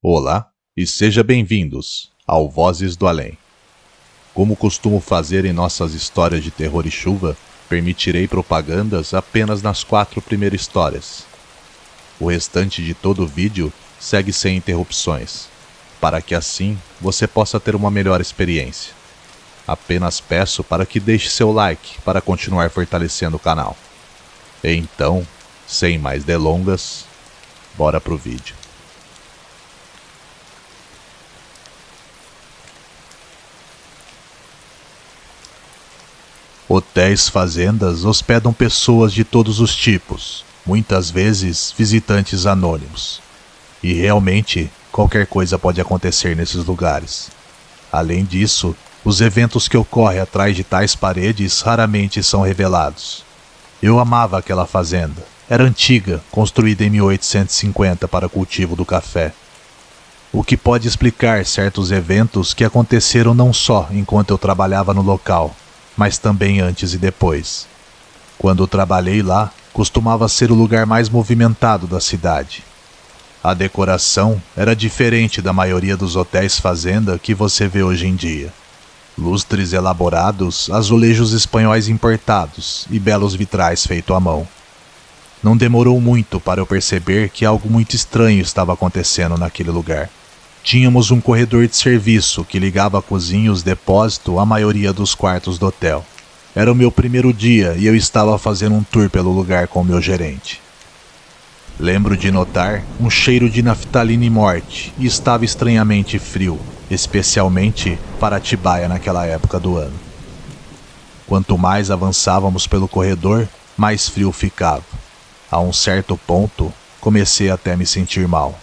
Olá e seja bem-vindos ao Vozes do Além. Como costumo fazer em nossas histórias de terror e chuva, permitirei propagandas apenas nas 4 primeiras histórias. O restante de todo o vídeo segue sem interrupções, para que assim você possa ter uma melhor experiência. Apenas peço para que deixe seu like para continuar fortalecendo o canal. Então, sem mais delongas, bora pro vídeo. Hotéis fazendas hospedam pessoas de todos os tipos, muitas vezes visitantes anônimos. E realmente, qualquer coisa pode acontecer nesses lugares. Além disso, os eventos que ocorrem atrás de tais paredes raramente são revelados. Eu amava aquela fazenda. Era antiga, construída em 1850 para o cultivo do café. O que pode explicar certos eventos que aconteceram não só enquanto eu trabalhava no local, mas também antes e depois. Quando trabalhei lá, costumava ser o lugar mais movimentado da cidade. A decoração era diferente da maioria dos hotéis fazenda que você vê hoje em dia. Lustres elaborados, azulejos espanhóis importados e belos vitrais feitos à mão. Não demorou muito para eu perceber que algo muito estranho estava acontecendo naquele lugar. Tínhamos um corredor de serviço que ligava a cozinha e os depósitos à maioria dos quartos do hotel. Era o meu primeiro dia e eu estava fazendo um tour pelo lugar com o meu gerente. Lembro de notar um cheiro de naftalina e morte e estava estranhamente frio, especialmente para Atibaia naquela época do ano. Quanto mais avançávamos pelo corredor, mais frio ficava. A um certo ponto, comecei até a me sentir mal.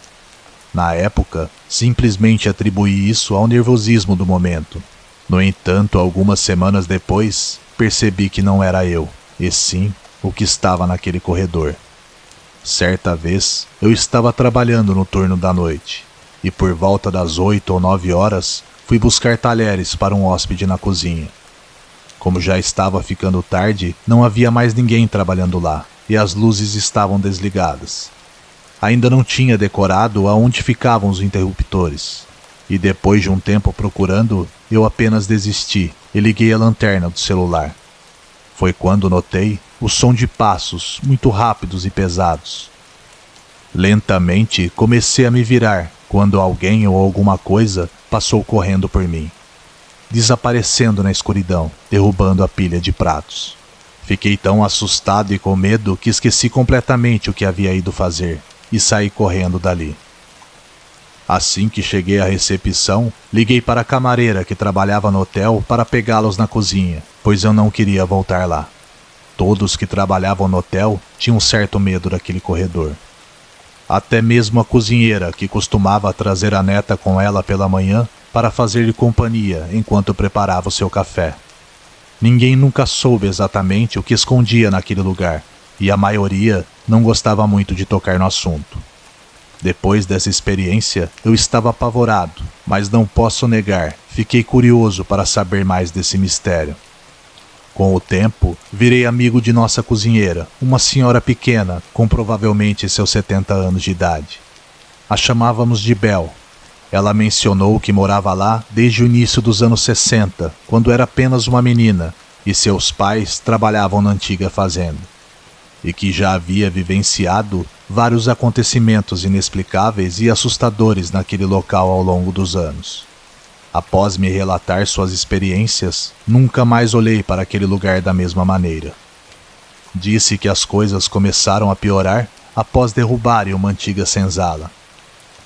Na época, simplesmente atribuí isso ao nervosismo do momento. No entanto, algumas semanas depois, percebi que não era eu, e sim o que estava naquele corredor. Certa vez, eu estava trabalhando no turno da noite, e por volta das 8 ou 9 horas, fui buscar talheres para um hóspede na cozinha. Como já estava ficando tarde, não havia mais ninguém trabalhando lá, e as luzes estavam desligadas. Ainda não tinha decorado aonde ficavam os interruptores, e depois de um tempo procurando, eu apenas desisti e liguei a lanterna do celular. Foi quando notei o som de passos muito rápidos e pesados. Lentamente comecei a me virar quando alguém ou alguma coisa passou correndo por mim, desaparecendo na escuridão, derrubando a pilha de pratos. Fiquei tão assustado e com medo que esqueci completamente o que havia ido fazer e saí correndo dali. Assim que cheguei à recepção, liguei para a camareira que trabalhava no hotel para pegá-los na cozinha, pois eu não queria voltar lá. Todos que trabalhavam no hotel tinham certo medo daquele corredor. Até mesmo a cozinheira, que costumava trazer a neta com ela pela manhã para fazer-lhe companhia enquanto preparava o seu café. Ninguém nunca soube exatamente o que escondia naquele lugar, e a maioria não gostava muito de tocar no assunto. Depois dessa experiência, eu estava apavorado, mas não posso negar, fiquei curioso para saber mais desse mistério. Com o tempo, virei amigo de nossa cozinheira, uma senhora pequena, com provavelmente seus 70 anos de idade. A chamávamos de Bel. Ela mencionou que morava lá desde o início dos anos 60, quando era apenas uma menina, e seus pais trabalhavam na antiga fazenda, e que já havia vivenciado vários acontecimentos inexplicáveis e assustadores naquele local ao longo dos anos. Após me relatar suas experiências, nunca mais olhei para aquele lugar da mesma maneira. Disse que as coisas começaram a piorar após derrubarem uma antiga senzala,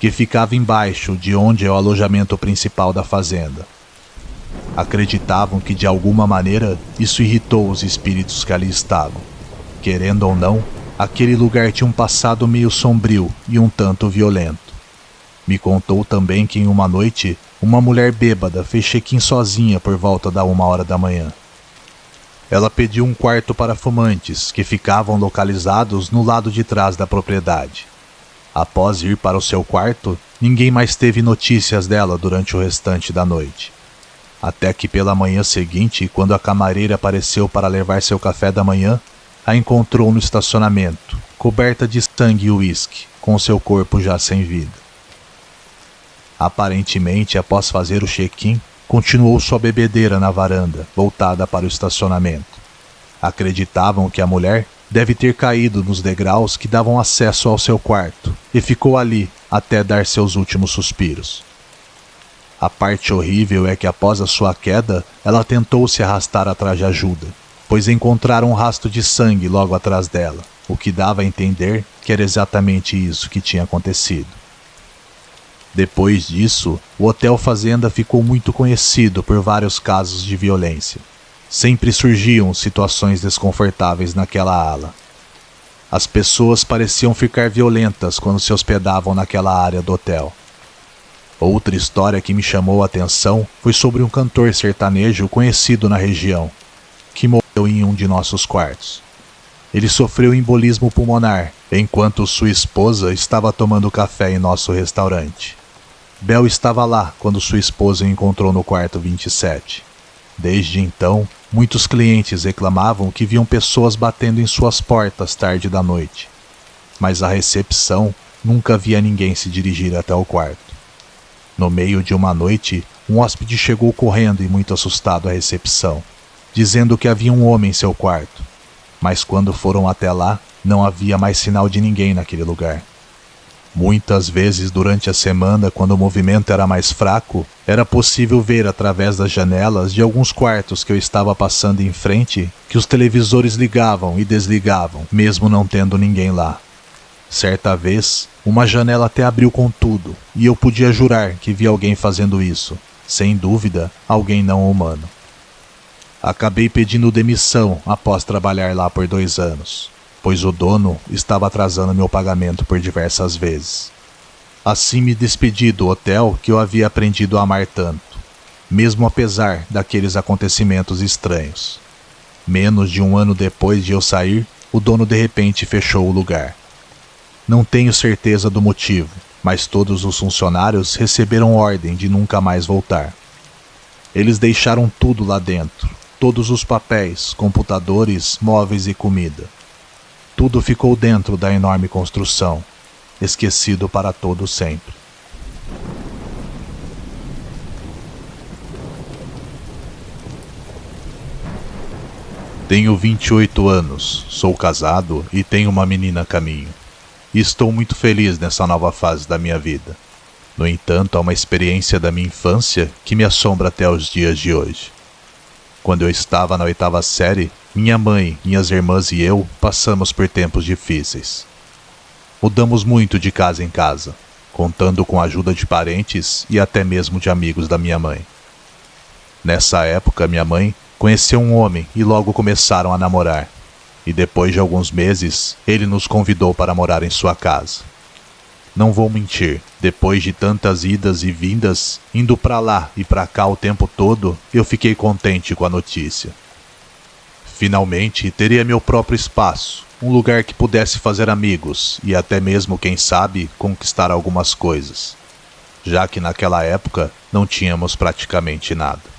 que ficava embaixo de onde é o alojamento principal da fazenda. Acreditavam que de alguma maneira isso irritou os espíritos que ali estavam. Querendo ou não, aquele lugar tinha um passado meio sombrio e um tanto violento. Me contou também que em uma noite, uma mulher bêbada fez check-in sozinha por volta da 1h da manhã. Ela pediu um quarto para fumantes, que ficavam localizados no lado de trás da propriedade. Após ir para o seu quarto, ninguém mais teve notícias dela durante o restante da noite. Até que pela manhã seguinte, quando a camareira apareceu para levar seu café da manhã, a encontrou no estacionamento, coberta de sangue e uísque, com seu corpo já sem vida. Aparentemente, após fazer o check-in, continuou sua bebedeira na varanda, voltada para o estacionamento. Acreditavam que a mulher deve ter caído nos degraus que davam acesso ao seu quarto e ficou ali até dar seus últimos suspiros. A parte horrível é que após a sua queda, ela tentou se arrastar atrás de ajuda, pois encontraram um rastro de sangue logo atrás dela, o que dava a entender que era exatamente isso que tinha acontecido. Depois disso, o Hotel Fazenda ficou muito conhecido por vários casos de violência. Sempre surgiam situações desconfortáveis naquela ala. As pessoas pareciam ficar violentas quando se hospedavam naquela área do hotel. Outra história que me chamou a atenção foi sobre um cantor sertanejo conhecido na região, que morreu em um de nossos quartos. Ele sofreu embolismo pulmonar, enquanto sua esposa estava tomando café em nosso restaurante. Bel estava lá quando sua esposa o encontrou no quarto 27. Desde então, muitos clientes reclamavam que viam pessoas batendo em suas portas tarde da noite, mas a recepção nunca via ninguém se dirigir até o quarto. No meio de uma noite, um hóspede chegou correndo e muito assustado à recepção, dizendo que havia um homem em seu quarto, mas quando foram até lá, não havia mais sinal de ninguém naquele lugar. Muitas vezes durante a semana, quando o movimento era mais fraco, era possível ver através das janelas de alguns quartos que eu estava passando em frente que os televisores ligavam e desligavam, mesmo não tendo ninguém lá. Certa vez, uma janela até abriu com tudo, e eu podia jurar que vi alguém fazendo isso. Sem dúvida, alguém não humano. Acabei pedindo demissão após trabalhar lá por 2 anos. Pois o dono estava atrasando meu pagamento por diversas vezes. Assim me despedi do hotel que eu havia aprendido a amar tanto, mesmo apesar daqueles acontecimentos estranhos. Menos de 1 ano depois de eu sair, o dono de repente fechou o lugar. Não tenho certeza do motivo, mas todos os funcionários receberam ordem de nunca mais voltar. Eles deixaram tudo lá dentro, todos os papéis, computadores, móveis e comida. Tudo ficou dentro da enorme construção, esquecido para todo sempre. Tenho 28 anos, sou casado e tenho uma menina a caminho. E estou muito feliz nessa nova fase da minha vida. No entanto, há uma experiência da minha infância que me assombra até os dias de hoje. Quando eu estava na 8ª série, minha mãe, minhas irmãs e eu passamos por tempos difíceis. Mudamos muito de casa em casa, contando com a ajuda de parentes e até mesmo de amigos da minha mãe. Nessa época, minha mãe conheceu um homem e logo começaram a namorar. E depois de alguns meses, ele nos convidou para morar em sua casa. Não vou mentir, depois de tantas idas e vindas, indo para lá e para cá o tempo todo, eu fiquei contente com a notícia. Finalmente, teria meu próprio espaço, um lugar que pudesse fazer amigos e até mesmo, quem sabe, conquistar algumas coisas, já que naquela época não tínhamos praticamente nada.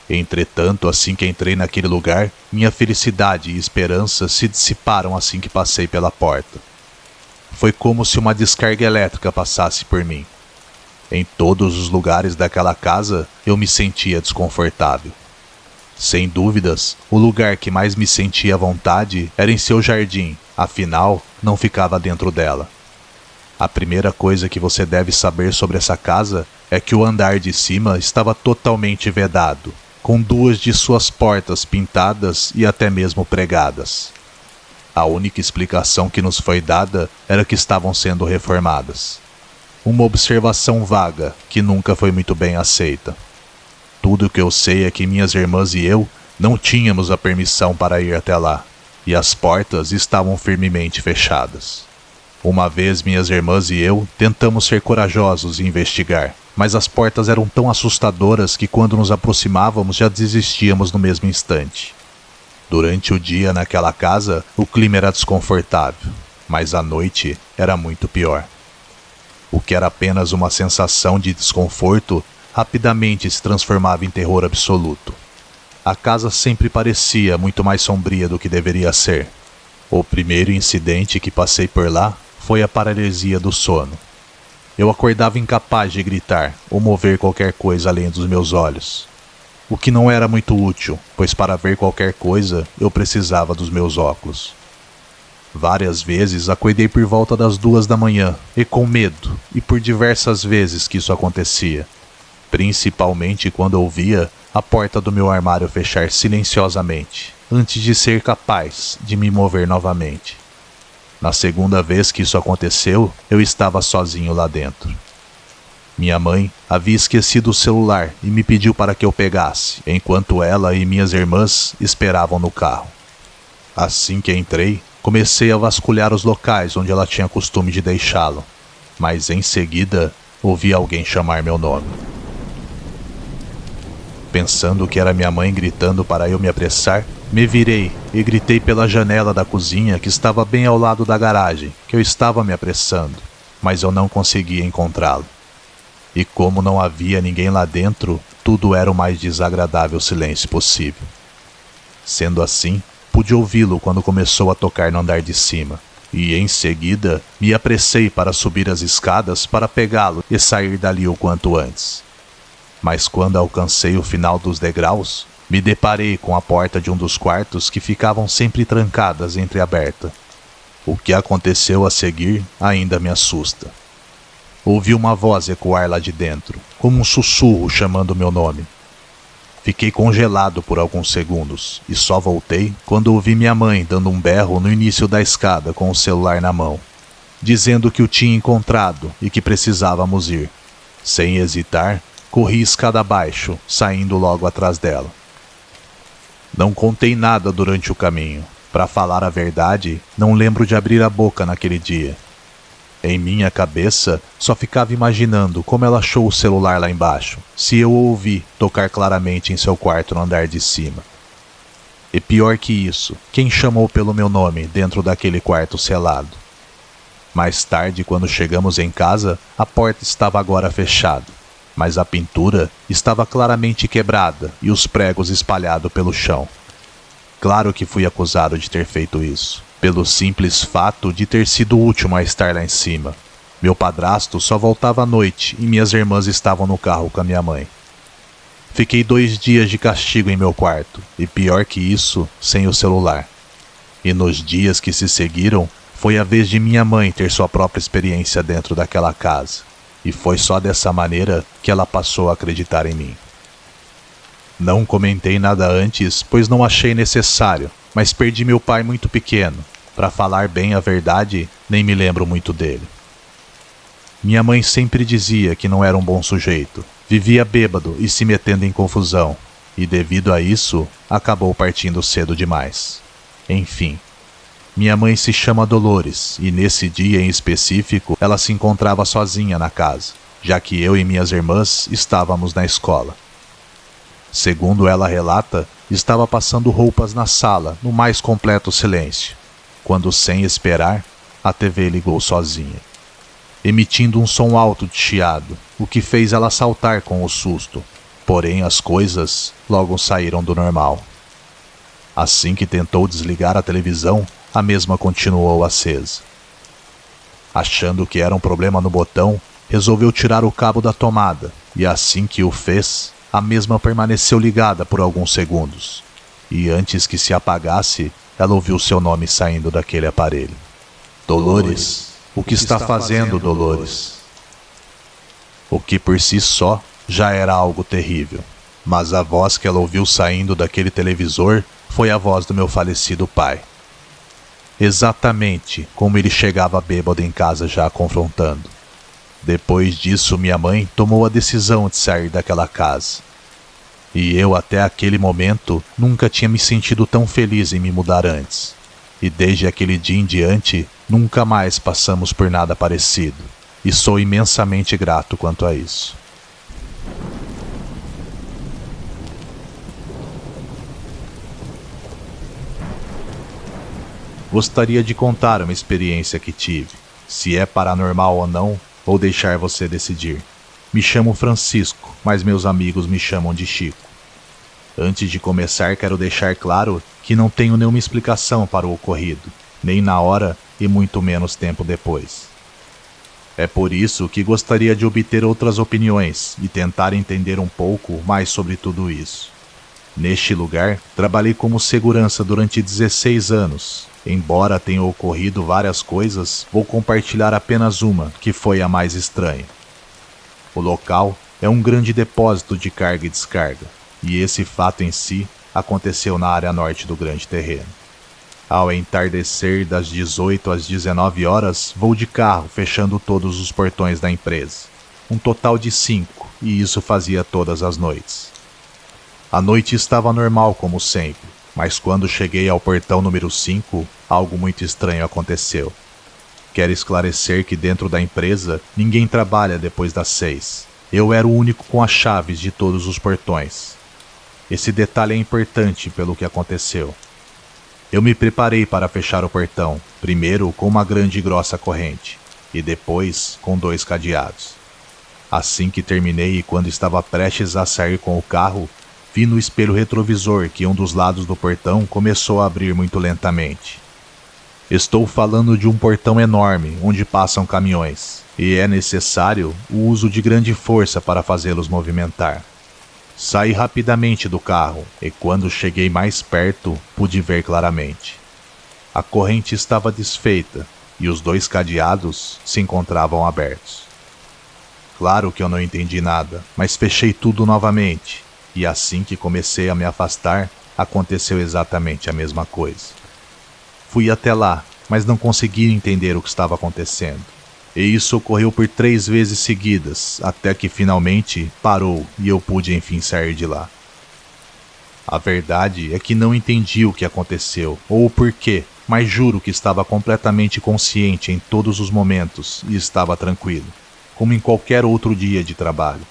Entretanto, assim que entrei naquele lugar, minha felicidade e esperança se dissiparam assim que passei pela porta. Foi como se uma descarga elétrica passasse por mim. Em todos os lugares daquela casa, eu me sentia desconfortável. Sem dúvidas, o lugar que mais me sentia à vontade era em seu jardim, afinal, não ficava dentro dela. A primeira coisa que você deve saber sobre essa casa é que o andar de cima estava totalmente vedado, com 2 de suas portas pintadas e até mesmo pregadas. A única explicação que nos foi dada era que estavam sendo reformadas. Uma observação vaga que nunca foi muito bem aceita. Tudo o que eu sei é que minhas irmãs e eu não tínhamos a permissão para ir até lá, e as portas estavam firmemente fechadas. Uma vez minhas irmãs e eu tentamos ser corajosos e investigar, mas as portas eram tão assustadoras que quando nos aproximávamos já desistíamos no mesmo instante. Durante o dia naquela casa, o clima era desconfortável, mas à noite era muito pior. O que era apenas uma sensação de desconforto, rapidamente se transformava em terror absoluto. A casa sempre parecia muito mais sombria do que deveria ser. O primeiro incidente que passei por lá foi a paralisia do sono. Eu acordava incapaz de gritar ou mover qualquer coisa além dos meus olhos. O que não era muito útil, pois para ver qualquer coisa eu precisava dos meus óculos. Várias vezes acordei por volta das 2 da manhã e com medo, e por diversas vezes que isso acontecia, principalmente quando ouvia a porta do meu armário fechar silenciosamente, antes de ser capaz de me mover novamente. Na segunda vez que isso aconteceu, eu estava sozinho lá dentro. Minha mãe havia esquecido o celular e me pediu para que eu pegasse, enquanto ela e minhas irmãs esperavam no carro. Assim que entrei, comecei a vasculhar os locais onde ela tinha costume de deixá-lo, mas em seguida ouvi alguém chamar meu nome. Pensando que era minha mãe gritando para eu me apressar, me virei e gritei pela janela da cozinha que estava bem ao lado da garagem, que eu estava me apressando, mas eu não conseguia encontrá-lo. E como não havia ninguém lá dentro, tudo era o mais desagradável silêncio possível. Sendo assim, pude ouvi-lo quando começou a tocar no andar de cima, e em seguida me apressei para subir as escadas para pegá-lo e sair dali o quanto antes. Mas quando alcancei o final dos degraus, me deparei com a porta de um dos quartos que ficavam sempre trancadas entreaberta. O que aconteceu a seguir ainda me assusta. Ouvi uma voz ecoar lá de dentro, como um sussurro chamando meu nome. Fiquei congelado por alguns segundos e só voltei quando ouvi minha mãe dando um berro no início da escada com o celular na mão, dizendo que o tinha encontrado e que precisávamos ir. Sem hesitar, corri escada abaixo, saindo logo atrás dela. Não contei nada durante o caminho. Para falar a verdade, não lembro de abrir a boca naquele dia. Em minha cabeça, só ficava imaginando como ela achou o celular lá embaixo, se eu o ouvi tocar claramente em seu quarto no andar de cima. E pior que isso, quem chamou pelo meu nome dentro daquele quarto selado? Mais tarde, quando chegamos em casa, a porta estava agora fechada, mas a pintura estava claramente quebrada e os pregos espalhados pelo chão. Claro que fui acusado de ter feito isso, pelo simples fato de ter sido o último a estar lá em cima. Meu padrasto só voltava à noite e minhas irmãs estavam no carro com a minha mãe. Fiquei 2 dias de castigo em meu quarto, e pior que isso, sem o celular. E nos dias que se seguiram, foi a vez de minha mãe ter sua própria experiência dentro daquela casa, e foi só dessa maneira que ela passou a acreditar em mim. Não comentei nada antes, pois não achei necessário, mas perdi meu pai muito pequeno. Para falar bem a verdade, nem me lembro muito dele. Minha mãe sempre dizia que não era um bom sujeito, vivia bêbado e se metendo em confusão, e devido a isso, acabou partindo cedo demais. Enfim, minha mãe se chama Dolores, e nesse dia em específico, ela se encontrava sozinha na casa, já que eu e minhas irmãs estávamos na escola. Segundo ela relata, estava passando roupas na sala, no mais completo silêncio, quando, sem esperar, a TV ligou sozinha, emitindo um som alto de chiado, o que fez ela saltar com o susto, porém as coisas logo saíram do normal. Assim que tentou desligar a televisão, a mesma continuou acesa. Achando que era um problema no botão, resolveu tirar o cabo da tomada, e assim que o fez, a mesma permaneceu ligada por alguns segundos, e antes que se apagasse, ela ouviu seu nome saindo daquele aparelho. Dolores, o que está fazendo, Dolores? O que por si só já era algo terrível, mas a voz que ela ouviu saindo daquele televisor foi a voz do meu falecido pai. Exatamente como ele chegava bêbado em casa já confrontando. Depois disso, minha mãe tomou a decisão de sair daquela casa. E eu, até aquele momento, nunca tinha me sentido tão feliz em me mudar antes. E desde aquele dia em diante, nunca mais passamos por nada parecido. E sou imensamente grato quanto a isso. Gostaria de contar uma experiência que tive. Se é paranormal ou não, vou deixar você decidir. Me chamo Francisco, mas meus amigos me chamam de Chico. Antes de começar, quero deixar claro que não tenho nenhuma explicação para o ocorrido, nem na hora e muito menos tempo depois. É por isso que gostaria de obter outras opiniões e tentar entender um pouco mais sobre tudo isso. Neste lugar, trabalhei como segurança durante 16 anos. Embora tenham ocorrido várias coisas, vou compartilhar apenas uma, que foi a mais estranha. O local é um grande depósito de carga e descarga, e esse fato em si aconteceu na área norte do grande terreno. Ao entardecer das 18 às 19 horas, vou de carro fechando todos os portões da empresa. Um total de 5, e isso fazia todas as noites. A noite estava normal como sempre, mas quando cheguei ao portão número 5, algo muito estranho aconteceu. Quero esclarecer que dentro da empresa, ninguém trabalha depois das 6. Eu era o único com as chaves de todos os portões. Esse detalhe é importante pelo que aconteceu. Eu me preparei para fechar o portão, primeiro com uma grande e grossa corrente, e depois com 2 cadeados. Assim que terminei e quando estava prestes a sair com o carro, vi no espelho retrovisor que um dos lados do portão começou a abrir muito lentamente. Estou falando de um portão enorme onde passam caminhões, e é necessário o uso de grande força para fazê-los movimentar. Saí rapidamente do carro e quando cheguei mais perto, pude ver claramente. A corrente estava desfeita e os 2 cadeados se encontravam abertos. Claro que eu não entendi nada, mas fechei tudo novamente, e assim que comecei a me afastar, aconteceu exatamente a mesma coisa. Fui até lá, mas não consegui entender o que estava acontecendo. E isso ocorreu por 3 vezes seguidas, até que finalmente parou e eu pude enfim sair de lá. A verdade é que não entendi o que aconteceu, ou o porquê, mas juro que estava completamente consciente em todos os momentos e estava tranquilo, como em qualquer outro dia de trabalho.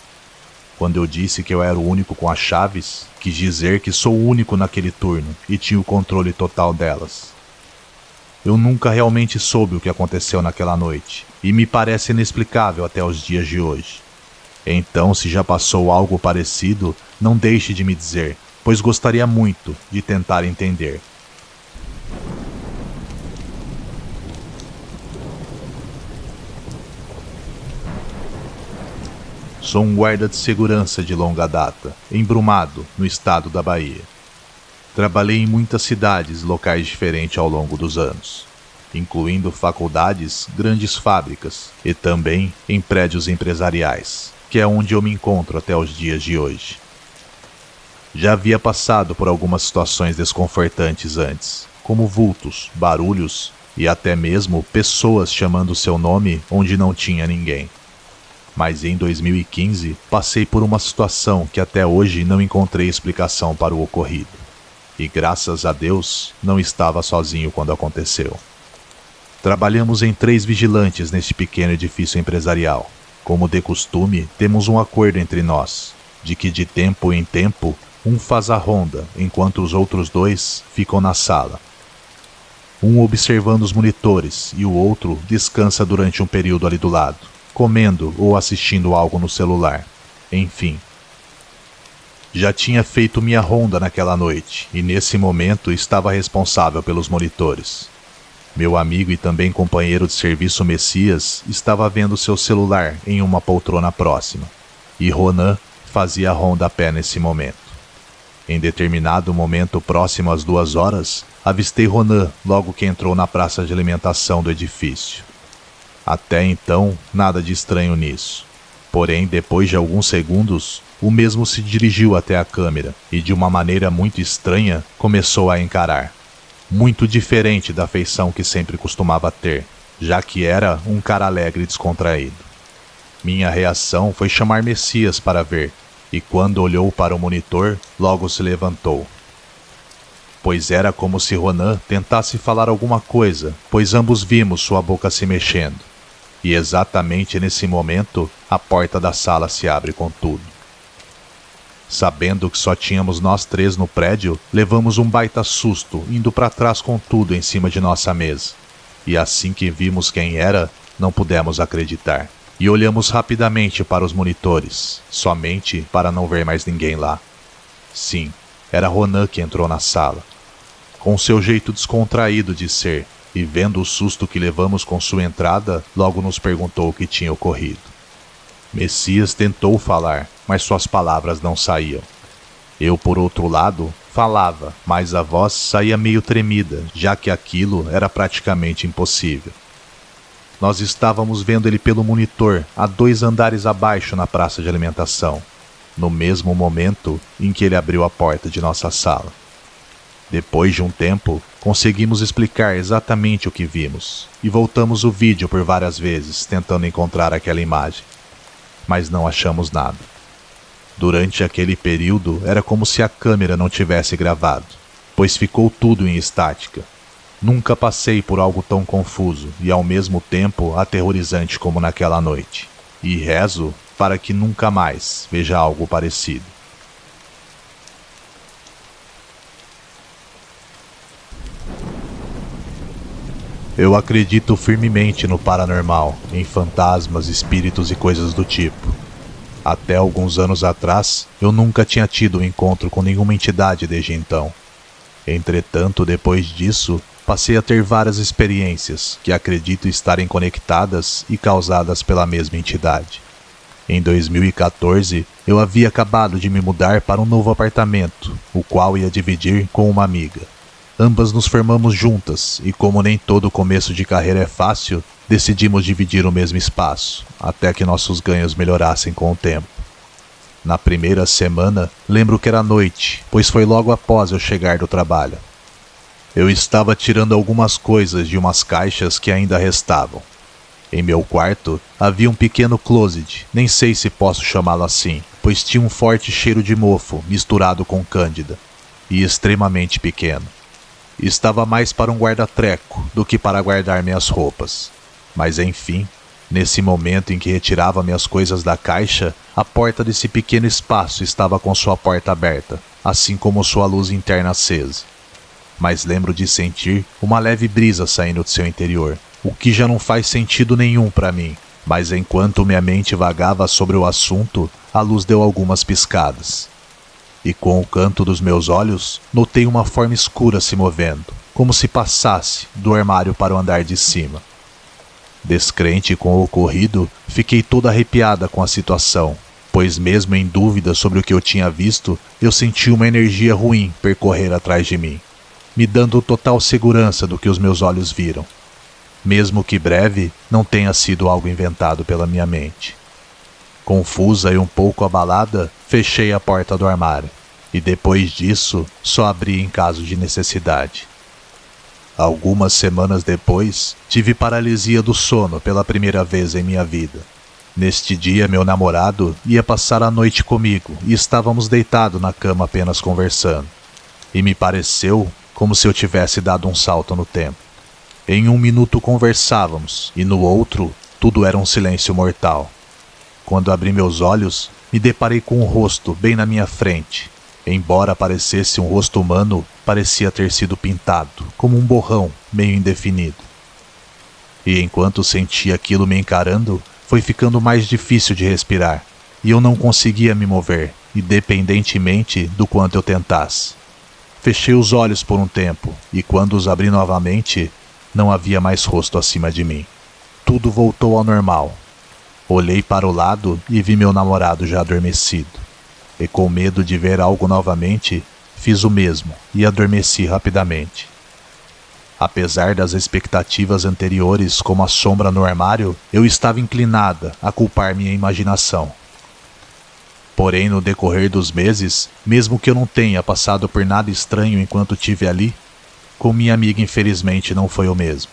Quando eu disse que eu era o único com as chaves, quis dizer que sou o único naquele turno e tinha o controle total delas. Eu nunca realmente soube o que aconteceu naquela noite, e me parece inexplicável até os dias de hoje. Então, se já passou algo parecido, não deixe de me dizer, pois gostaria muito de tentar entender. Sou um guarda de segurança de longa data, em Brumado, no estado da Bahia. Trabalhei em muitas cidades e locais diferentes ao longo dos anos, incluindo faculdades, grandes fábricas e também em prédios empresariais, que é onde eu me encontro até os dias de hoje. Já havia passado por algumas situações desconfortantes antes, como vultos, barulhos e até mesmo pessoas chamando seu nome onde não tinha ninguém. Mas em 2015 passei por uma situação que até hoje não encontrei explicação para o ocorrido. E graças a Deus não estava sozinho quando aconteceu. Trabalhamos em 3 vigilantes neste pequeno edifício empresarial. Como de costume, temos um acordo entre nós, de que de tempo em tempo um faz a ronda, enquanto os outros 2 ficam na sala. Um observando os monitores e o outro descansa durante um período ali do lado, comendo ou assistindo algo no celular. Enfim. Já tinha feito minha ronda naquela noite e nesse momento estava responsável pelos monitores. Meu amigo e também companheiro de serviço Messias estava vendo seu celular em uma poltrona próxima, e Ronan fazia a ronda a pé nesse momento. Em determinado momento próximo às 2 horas, avistei Ronan logo que entrou na praça de alimentação do edifício. Até então, nada de estranho nisso. Porém, depois de alguns segundos, o mesmo se dirigiu até a câmera e, de uma maneira muito estranha, começou a encarar. Muito diferente da feição que sempre costumava ter, já que era um cara alegre e descontraído. Minha reação foi chamar Messias para ver, e quando olhou para o monitor, logo se levantou. Pois era como se Ronan tentasse falar alguma coisa, pois ambos vimos sua boca se mexendo. E exatamente nesse momento, a porta da sala se abre com tudo. Sabendo que só tínhamos nós 3 no prédio, levamos um baita susto, indo para trás com tudo em cima de nossa mesa. E assim que vimos quem era, não pudemos acreditar. E olhamos rapidamente para os monitores, somente para não ver mais ninguém lá. Sim, era Ronan que entrou na sala. Com seu jeito descontraído de ser, e vendo o susto que levamos com sua entrada, logo nos perguntou o que tinha ocorrido. Messias tentou falar, mas suas palavras não saíam. Eu, por outro lado, falava, mas a voz saía meio tremida, já que aquilo era praticamente impossível. Nós estávamos vendo ele pelo monitor, a 2 andares abaixo na praça de alimentação, no mesmo momento em que ele abriu a porta de nossa sala. Depois de um tempo, conseguimos explicar exatamente o que vimos, e voltamos o vídeo por várias vezes, tentando encontrar aquela imagem. Mas não achamos nada. Durante aquele período, era como se a câmera não tivesse gravado, pois ficou tudo em estática. Nunca passei por algo tão confuso e ao mesmo tempo aterrorizante como naquela noite, e rezo para que nunca mais veja algo parecido. Eu acredito firmemente no paranormal, em fantasmas, espíritos e coisas do tipo. Até alguns anos atrás, eu nunca tinha tido um encontro com nenhuma entidade desde então. Entretanto, depois disso, passei a ter várias experiências que acredito estarem conectadas e causadas pela mesma entidade. Em 2014, eu havia acabado de me mudar para um novo apartamento, o qual ia dividir com uma amiga. Ambas nos formamos juntas e, como nem todo começo de carreira é fácil, decidimos dividir o mesmo espaço, até que nossos ganhos melhorassem com o tempo. Na primeira semana, lembro que era noite, pois foi logo após eu chegar do trabalho. Eu estava tirando algumas coisas de umas caixas que ainda restavam. Em meu quarto, havia um pequeno closet, nem sei se posso chamá-lo assim, pois tinha um forte cheiro de mofo misturado com cândida, e extremamente pequeno. Estava mais para um guarda-treco do que para guardar minhas roupas. Mas enfim, nesse momento em que retirava minhas coisas da caixa, a porta desse pequeno espaço estava com sua porta aberta, assim como sua luz interna acesa. Mas lembro de sentir uma leve brisa saindo do seu interior, o que já não faz sentido nenhum para mim. Mas enquanto minha mente vagava sobre o assunto, a luz deu algumas piscadas. E com o canto dos meus olhos, notei uma forma escura se movendo, como se passasse do armário para o andar de cima. Descrente com o ocorrido, fiquei toda arrepiada com a situação, pois mesmo em dúvida sobre o que eu tinha visto, eu senti uma energia ruim percorrer atrás de mim, me dando total segurança do que os meus olhos viram. Mesmo que breve, não tenha sido algo inventado pela minha mente. Confusa e um pouco abalada, fechei a porta do armário, e depois disso, só abri em caso de necessidade. Algumas semanas depois, tive paralisia do sono pela primeira vez em minha vida. Neste dia, meu namorado ia passar a noite comigo e estávamos deitados na cama apenas conversando. E me pareceu como se eu tivesse dado um salto no tempo. Em um minuto conversávamos, e no outro, tudo era um silêncio mortal. Quando abri meus olhos, me deparei com um rosto bem na minha frente. Embora parecesse um rosto humano, parecia ter sido pintado, como um borrão meio indefinido. E enquanto sentia aquilo me encarando, foi ficando mais difícil de respirar, e eu não conseguia me mover, independentemente do quanto eu tentasse. Fechei os olhos por um tempo, e quando os abri novamente, não havia mais rosto acima de mim. Tudo voltou ao normal. Olhei para o lado e vi meu namorado já adormecido. E com medo de ver algo novamente, fiz o mesmo e adormeci rapidamente. Apesar das expectativas anteriores como a sombra no armário, eu estava inclinada a culpar minha imaginação. Porém, no decorrer dos meses, mesmo que eu não tenha passado por nada estranho enquanto tive ali, com minha amiga infelizmente não foi o mesmo.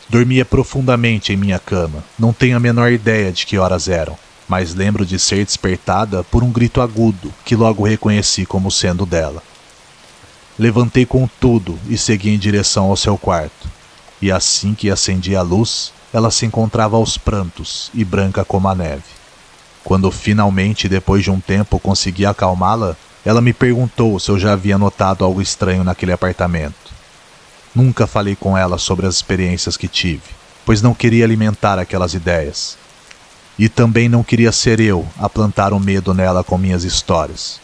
Dormia profundamente em minha cama, não tenho a menor ideia de que horas eram, mas lembro de ser despertada por um grito agudo que logo reconheci como sendo dela. Levantei com tudo e segui em direção ao seu quarto, e assim que acendi a luz, ela se encontrava aos prantos e branca como a neve. Quando finalmente, depois de um tempo, consegui acalmá-la, ela me perguntou se eu já havia notado algo estranho naquele apartamento. Nunca falei com ela sobre as experiências que tive, pois não queria alimentar aquelas ideias. E também não queria ser eu a plantar o medo nela com minhas histórias.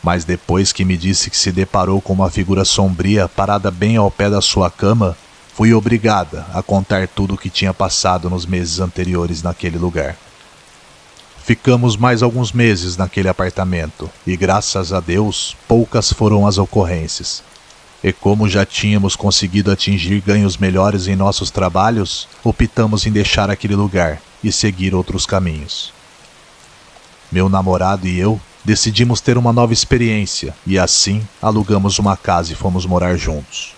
Mas depois que me disse que se deparou com uma figura sombria parada bem ao pé da sua cama, Fui obrigada a contar tudo o que tinha passado nos meses anteriores naquele lugar. Ficamos mais alguns meses naquele apartamento e, graças a Deus, poucas foram as ocorrências. E como já tínhamos conseguido atingir ganhos melhores em nossos trabalhos, optamos em deixar aquele lugar e seguir outros caminhos. Meu namorado e eu decidimos ter uma nova experiência e assim alugamos uma casa e fomos morar juntos.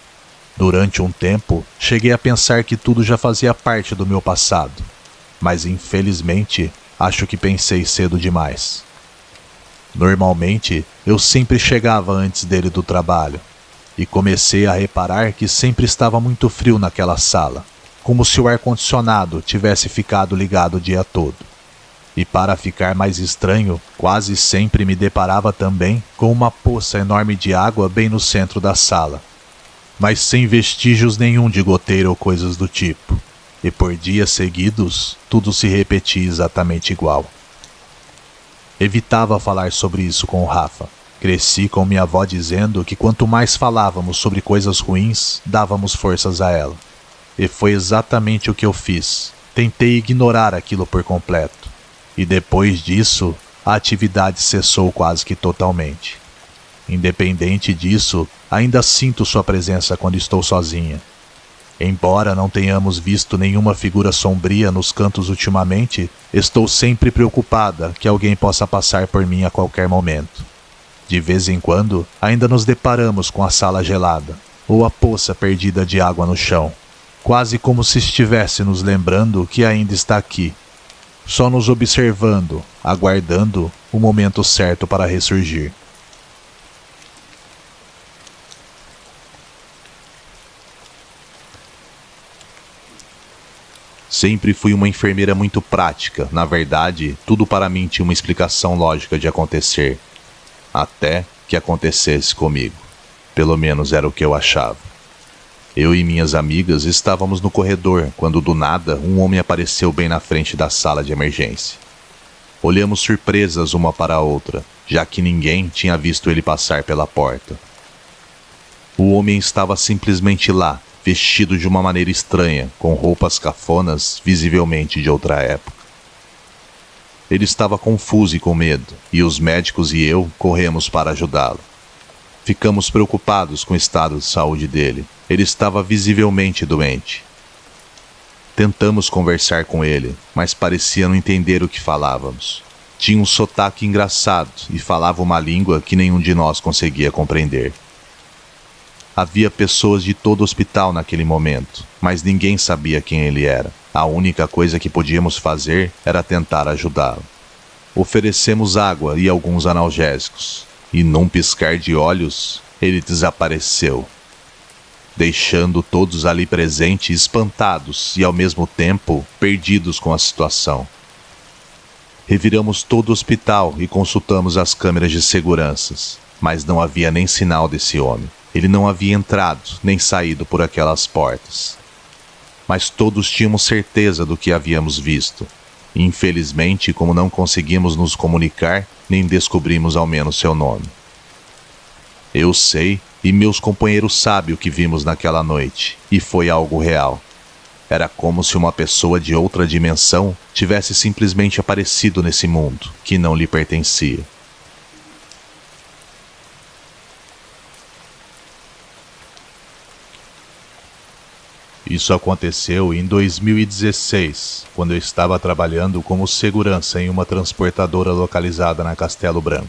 Durante um tempo, cheguei a pensar que tudo já fazia parte do meu passado, mas infelizmente acho que pensei cedo demais. Normalmente, eu sempre chegava antes dele do trabalho e comecei a reparar que sempre estava muito frio naquela sala, como se o ar-condicionado tivesse ficado ligado o dia todo. E para ficar mais estranho, quase sempre me deparava também com uma poça enorme de água bem no centro da sala, mas sem vestígios nenhum de goteira ou coisas do tipo. E por dias seguidos, tudo se repetia exatamente igual. Evitava falar sobre isso com o Rafa. Cresci com minha avó dizendo que quanto mais falávamos sobre coisas ruins, dávamos forças a ela. E foi exatamente o que eu fiz. Tentei ignorar aquilo por completo. E depois disso, a atividade cessou quase que totalmente. Independente disso, ainda sinto sua presença quando estou sozinha. Embora não tenhamos visto nenhuma figura sombria nos cantos ultimamente, estou sempre preocupada que alguém possa passar por mim a qualquer momento. De vez em quando, ainda nos deparamos com a sala gelada, ou a poça perdida de água no chão, quase como se estivesse nos lembrando que ainda está aqui, só nos observando, aguardando o momento certo para ressurgir. Sempre fui uma enfermeira muito prática. Na verdade, tudo para mim tinha uma explicação lógica de acontecer. Até que acontecesse comigo. Pelo menos era o que eu achava. Eu e minhas amigas estávamos no corredor quando do nada um homem apareceu bem na frente da sala de emergência. Olhamos surpresas uma para a outra, já que ninguém tinha visto ele passar pela porta. O homem estava simplesmente lá, vestido de uma maneira estranha, com roupas cafonas, visivelmente de outra época. Ele estava confuso e com medo, e os médicos e eu corremos para ajudá-lo. Ficamos preocupados com o estado de saúde dele. Ele estava visivelmente doente. Tentamos conversar com ele, mas parecia não entender o que falávamos. Tinha um sotaque engraçado e falava uma língua que nenhum de nós conseguia compreender. Havia pessoas de todo o hospital naquele momento, mas ninguém sabia quem ele era. A única coisa que podíamos fazer era tentar ajudá-lo. Oferecemos água e alguns analgésicos, e num piscar de olhos, ele desapareceu, deixando todos ali presentes espantados e ao mesmo tempo perdidos com a situação. Reviramos todo o hospital e consultamos as câmeras de segurança, mas não havia nem sinal desse homem. Ele não havia entrado nem saído por aquelas portas. Mas todos tínhamos certeza do que havíamos visto. Infelizmente, como não conseguimos nos comunicar, nem descobrimos ao menos seu nome. Eu sei, e meus companheiros sabem o que vimos naquela noite, e foi algo real. Era como se uma pessoa de outra dimensão tivesse simplesmente aparecido nesse mundo, que não lhe pertencia. Isso aconteceu em 2016, quando eu estava trabalhando como segurança em uma transportadora localizada na Castelo Branco.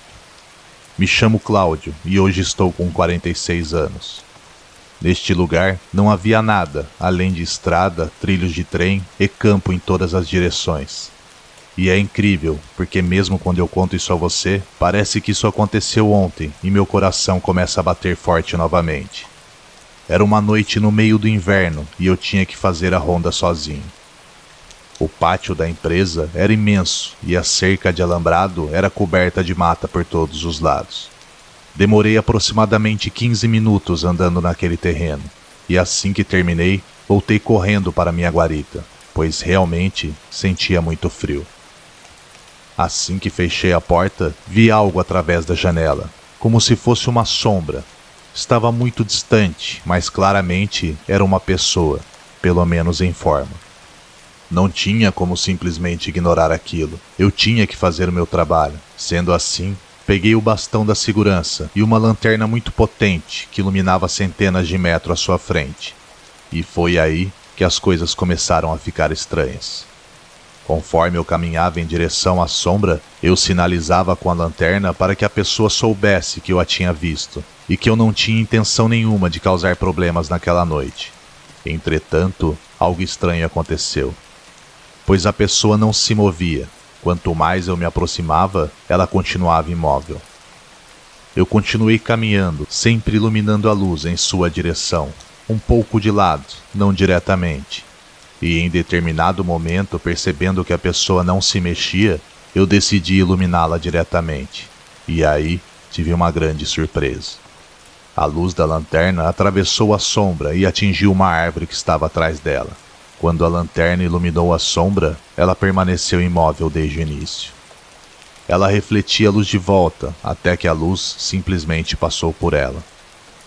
Me chamo Cláudio e hoje estou com 46 anos. Neste lugar não havia nada, além de estrada, trilhos de trem e campo em todas as direções. E é incrível, porque mesmo quando eu conto isso a você, parece que isso aconteceu ontem e meu coração começa a bater forte novamente. Era uma noite no meio do inverno e eu tinha que fazer a ronda sozinho. O pátio da empresa era imenso e a cerca de alambrado era coberta de mata por todos os lados. Demorei aproximadamente 15 minutos andando naquele terreno e assim que terminei, voltei correndo para minha guarita, pois realmente sentia muito frio. Assim que fechei a porta, vi algo através da janela, como se fosse uma sombra. Estava muito distante, mas claramente era uma pessoa, pelo menos em forma. Não tinha como simplesmente ignorar aquilo. Eu tinha que fazer o meu trabalho. Sendo assim, peguei o bastão da segurança e uma lanterna muito potente que iluminava centenas de metros à sua frente. E foi aí que as coisas começaram a ficar estranhas. Conforme eu caminhava em direção à sombra, eu sinalizava com a lanterna para que a pessoa soubesse que eu a tinha visto e que eu não tinha intenção nenhuma de causar problemas naquela noite. Entretanto, algo estranho aconteceu, pois a pessoa não se movia. Quanto mais eu me aproximava, ela continuava imóvel. Eu continuei caminhando, sempre iluminando a luz em sua direção, um pouco de lado, não diretamente. E em determinado momento, percebendo que a pessoa não se mexia, eu decidi iluminá-la diretamente. E aí, tive uma grande surpresa. A luz da lanterna atravessou a sombra e atingiu uma árvore que estava atrás dela. Quando a lanterna iluminou a sombra, ela permaneceu imóvel desde o início. Ela refletia a luz de volta, até que a luz simplesmente passou por ela.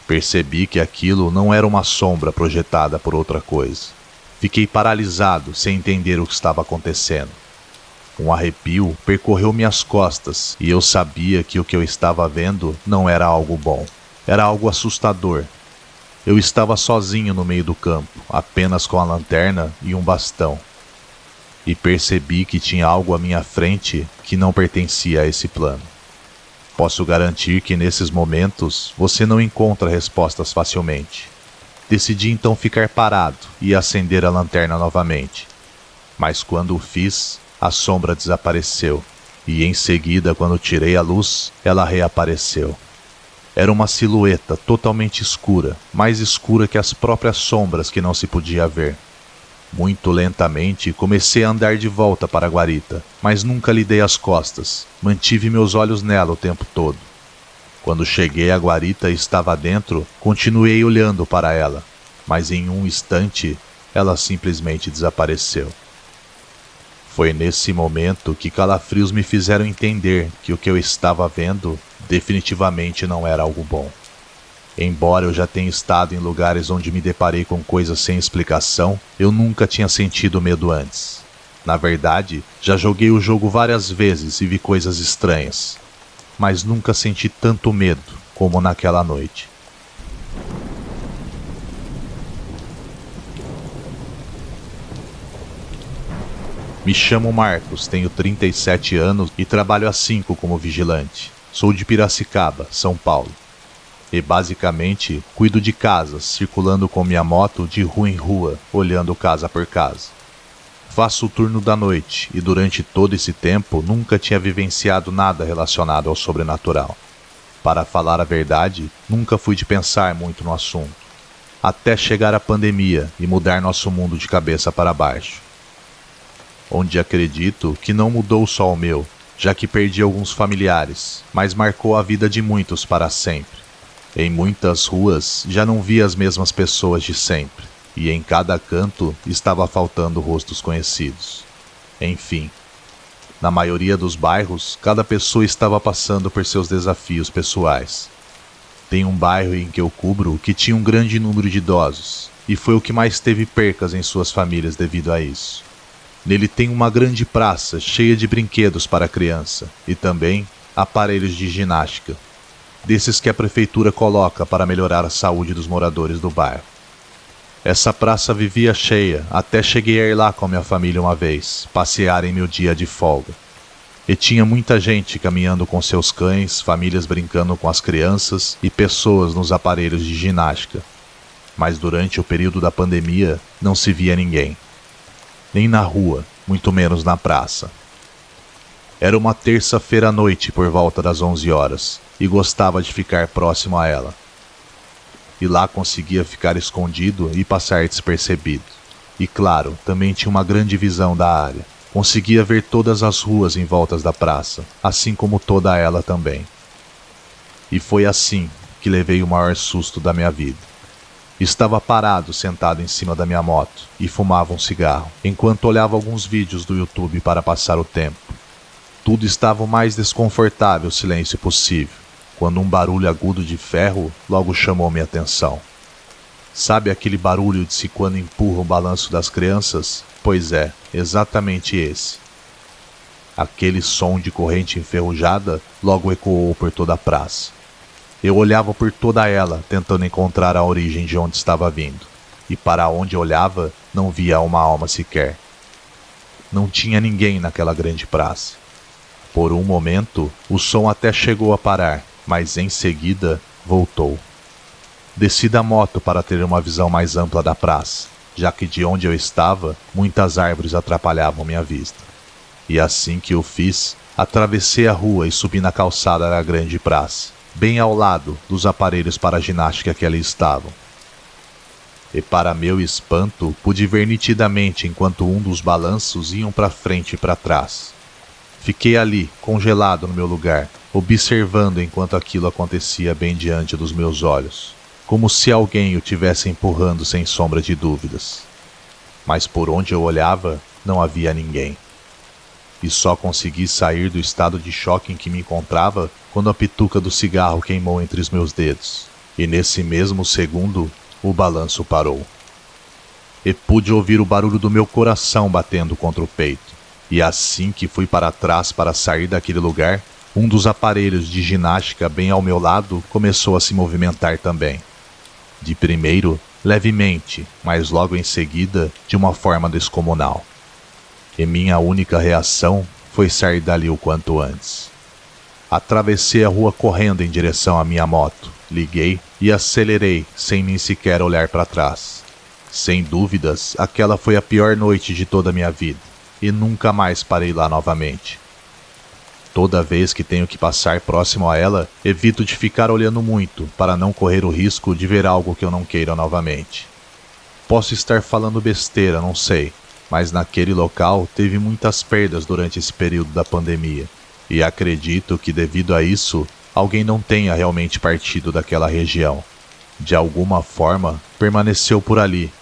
Percebi que aquilo não era uma sombra projetada por outra coisa. Fiquei paralisado, sem entender o que estava acontecendo. Um arrepio percorreu minhas costas e eu sabia que o que eu estava vendo não era algo bom. Era algo assustador. Eu estava sozinho no meio do campo, apenas com a lanterna e um bastão. E percebi que tinha algo à minha frente que não pertencia a esse plano. Posso garantir que nesses momentos você não encontra respostas facilmente. Decidi então ficar parado e acender a lanterna novamente. Mas quando o fiz, a sombra desapareceu, e em seguida, quando tirei a luz, ela reapareceu. Era uma silhueta totalmente escura, mais escura que as próprias sombras que não se podia ver. Muito lentamente, comecei a andar de volta para a guarita, mas nunca lhe dei as costas. Mantive meus olhos nela o tempo todo. Quando cheguei à guarita e estava dentro, continuei olhando para ela, mas em um instante, ela simplesmente desapareceu. Foi nesse momento que calafrios me fizeram entender que o que eu estava vendo definitivamente não era algo bom. Embora eu já tenha estado em lugares onde me deparei com coisas sem explicação, eu nunca tinha sentido medo antes. Na verdade, já joguei o jogo várias vezes e vi coisas estranhas, mas nunca senti tanto medo como naquela noite. Me chamo Marcos, tenho 37 anos e trabalho há 5 como vigilante. Sou de Piracicaba, São Paulo. E basicamente cuido de casas, circulando com minha moto de rua em rua, olhando casa por casa. Faço o turno da noite e durante todo esse tempo nunca tinha vivenciado nada relacionado ao sobrenatural. Para falar a verdade, nunca fui de pensar muito no assunto, até chegar a pandemia e mudar nosso mundo de cabeça para baixo. Onde acredito que não mudou só o meu, já que perdi alguns familiares, mas marcou a vida de muitos para sempre. Em muitas ruas já não via as mesmas pessoas de sempre, e em cada canto estava faltando rostos conhecidos. Enfim, na maioria dos bairros, cada pessoa estava passando por seus desafios pessoais. Tem um bairro em que eu cubro que tinha um grande número de idosos, e foi o que mais teve percas em suas famílias devido a isso. Nele tem uma grande praça cheia de brinquedos para a criança, e também aparelhos de ginástica, desses que a prefeitura coloca para melhorar a saúde dos moradores do bairro. Essa praça vivia cheia, até cheguei a ir lá com a minha família uma vez, passear em meu dia de folga. E tinha muita gente caminhando com seus cães, famílias brincando com as crianças e pessoas nos aparelhos de ginástica. Mas durante o período da pandemia, não se via ninguém. Nem na rua, muito menos na praça. Era uma terça-feira à noite por volta das 11 horas, e gostava de ficar próximo a ela. E lá conseguia ficar escondido e passar despercebido. E claro, também tinha uma grande visão da área. Conseguia ver todas as ruas em voltas da praça, assim como toda ela também. E foi assim que levei o maior susto da minha vida. Estava parado sentado em cima da minha moto e fumava um cigarro, enquanto olhava alguns vídeos do YouTube para passar o tempo. Tudo estava o mais desconfortável silêncio possível. quando um barulho agudo de ferro logo chamou minha atenção. Sabe aquele barulho de se quando empurra o balanço das crianças? Pois é, exatamente esse. Aquele som de corrente enferrujada logo ecoou por toda a praça. Eu olhava por toda ela, tentando encontrar a origem de onde estava vindo. E para onde olhava, não via uma alma sequer. Não tinha ninguém naquela grande praça. Por um momento, o som até chegou a parar, mas em seguida, voltou. Desci da moto para ter uma visão mais ampla da praça, já que de onde eu estava, muitas árvores atrapalhavam minha vista. E assim que o fiz, atravessei a rua e subi na calçada da grande praça, bem ao lado dos aparelhos para ginástica que ali estavam. E para meu espanto, pude ver nitidamente enquanto um dos balanços iam para frente e para trás. Fiquei ali, congelado no meu lugar, observando enquanto aquilo acontecia bem diante dos meus olhos, como se alguém o tivesse empurrando sem sombra de dúvidas. Mas por onde eu olhava, não havia ninguém. E só consegui sair do estado de choque em que me encontrava quando a pituca do cigarro queimou entre os meus dedos. E nesse mesmo segundo, o balanço parou. E pude ouvir o barulho do meu coração batendo contra o peito. E assim que fui para trás para sair daquele lugar, um dos aparelhos de ginástica bem ao meu lado começou a se movimentar também. De primeiro, levemente, mas logo em seguida, de uma forma descomunal. E minha única reação foi sair dali o quanto antes. Atravessei a rua correndo em direção à minha moto, liguei e acelerei sem nem sequer olhar para trás. Sem dúvidas, aquela foi a pior noite de toda a minha vida, e nunca mais parei lá novamente. Toda vez que tenho que passar próximo a ela, evito de ficar olhando muito para não correr o risco de ver algo que eu não queira novamente. Posso estar falando besteira, não sei, mas naquele local teve muitas perdas durante esse período da pandemia, e acredito que devido a isso, alguém não tenha realmente partido daquela região. De alguma forma, permaneceu por ali.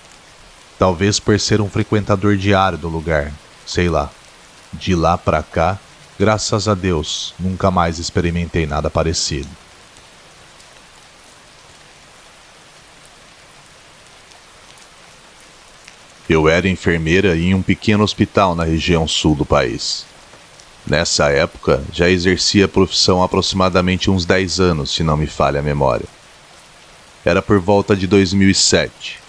Talvez por ser um frequentador diário do lugar, sei lá. De lá pra cá, graças a Deus, nunca mais experimentei nada parecido. Eu era enfermeira em um pequeno hospital na região sul do país. Nessa época, já exercia a profissão há aproximadamente uns 10 anos, se não me falha a memória. Era por volta de 2007.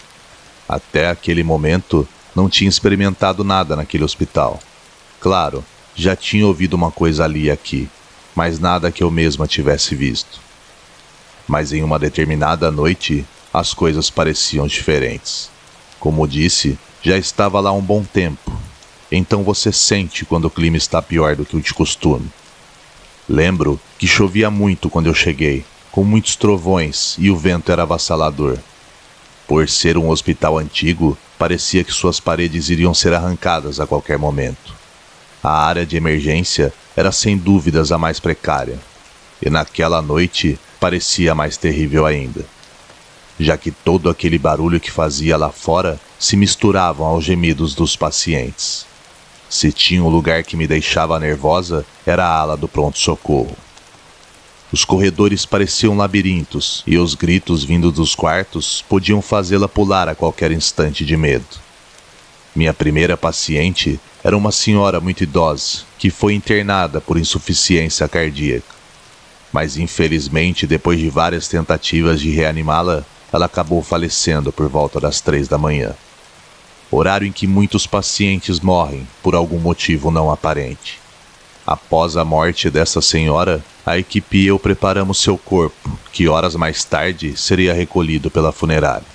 Até aquele momento, não tinha experimentado nada naquele hospital. Claro, já tinha ouvido uma coisa ali e aqui, mas nada que eu mesma tivesse visto. Mas em uma determinada noite, as coisas pareciam diferentes. Como disse, já estava lá um bom tempo, então você sente quando o clima está pior do que o de costume. Lembro que chovia muito quando eu cheguei, com muitos trovões e o vento era avassalador. Por ser um hospital antigo, parecia que suas paredes iriam ser arrancadas a qualquer momento. A área de emergência era sem dúvidas a mais precária, e naquela noite parecia mais terrível ainda, já que todo aquele barulho que fazia lá fora se misturavam aos gemidos dos pacientes. Se tinha um lugar que me deixava nervosa, era a ala do pronto-socorro. Os corredores pareciam labirintos, e os gritos vindos dos quartos podiam fazê-la pular a qualquer instante de medo. Minha primeira paciente era uma senhora muito idosa, que foi internada por insuficiência cardíaca. Mas infelizmente, depois de várias tentativas de reanimá-la, ela acabou falecendo por volta das 3 da manhã. Horário em que muitos pacientes morrem por algum motivo não aparente. Após a morte dessa senhora, a equipe e eu preparamos seu corpo, que horas mais tarde seria recolhido pela funerária.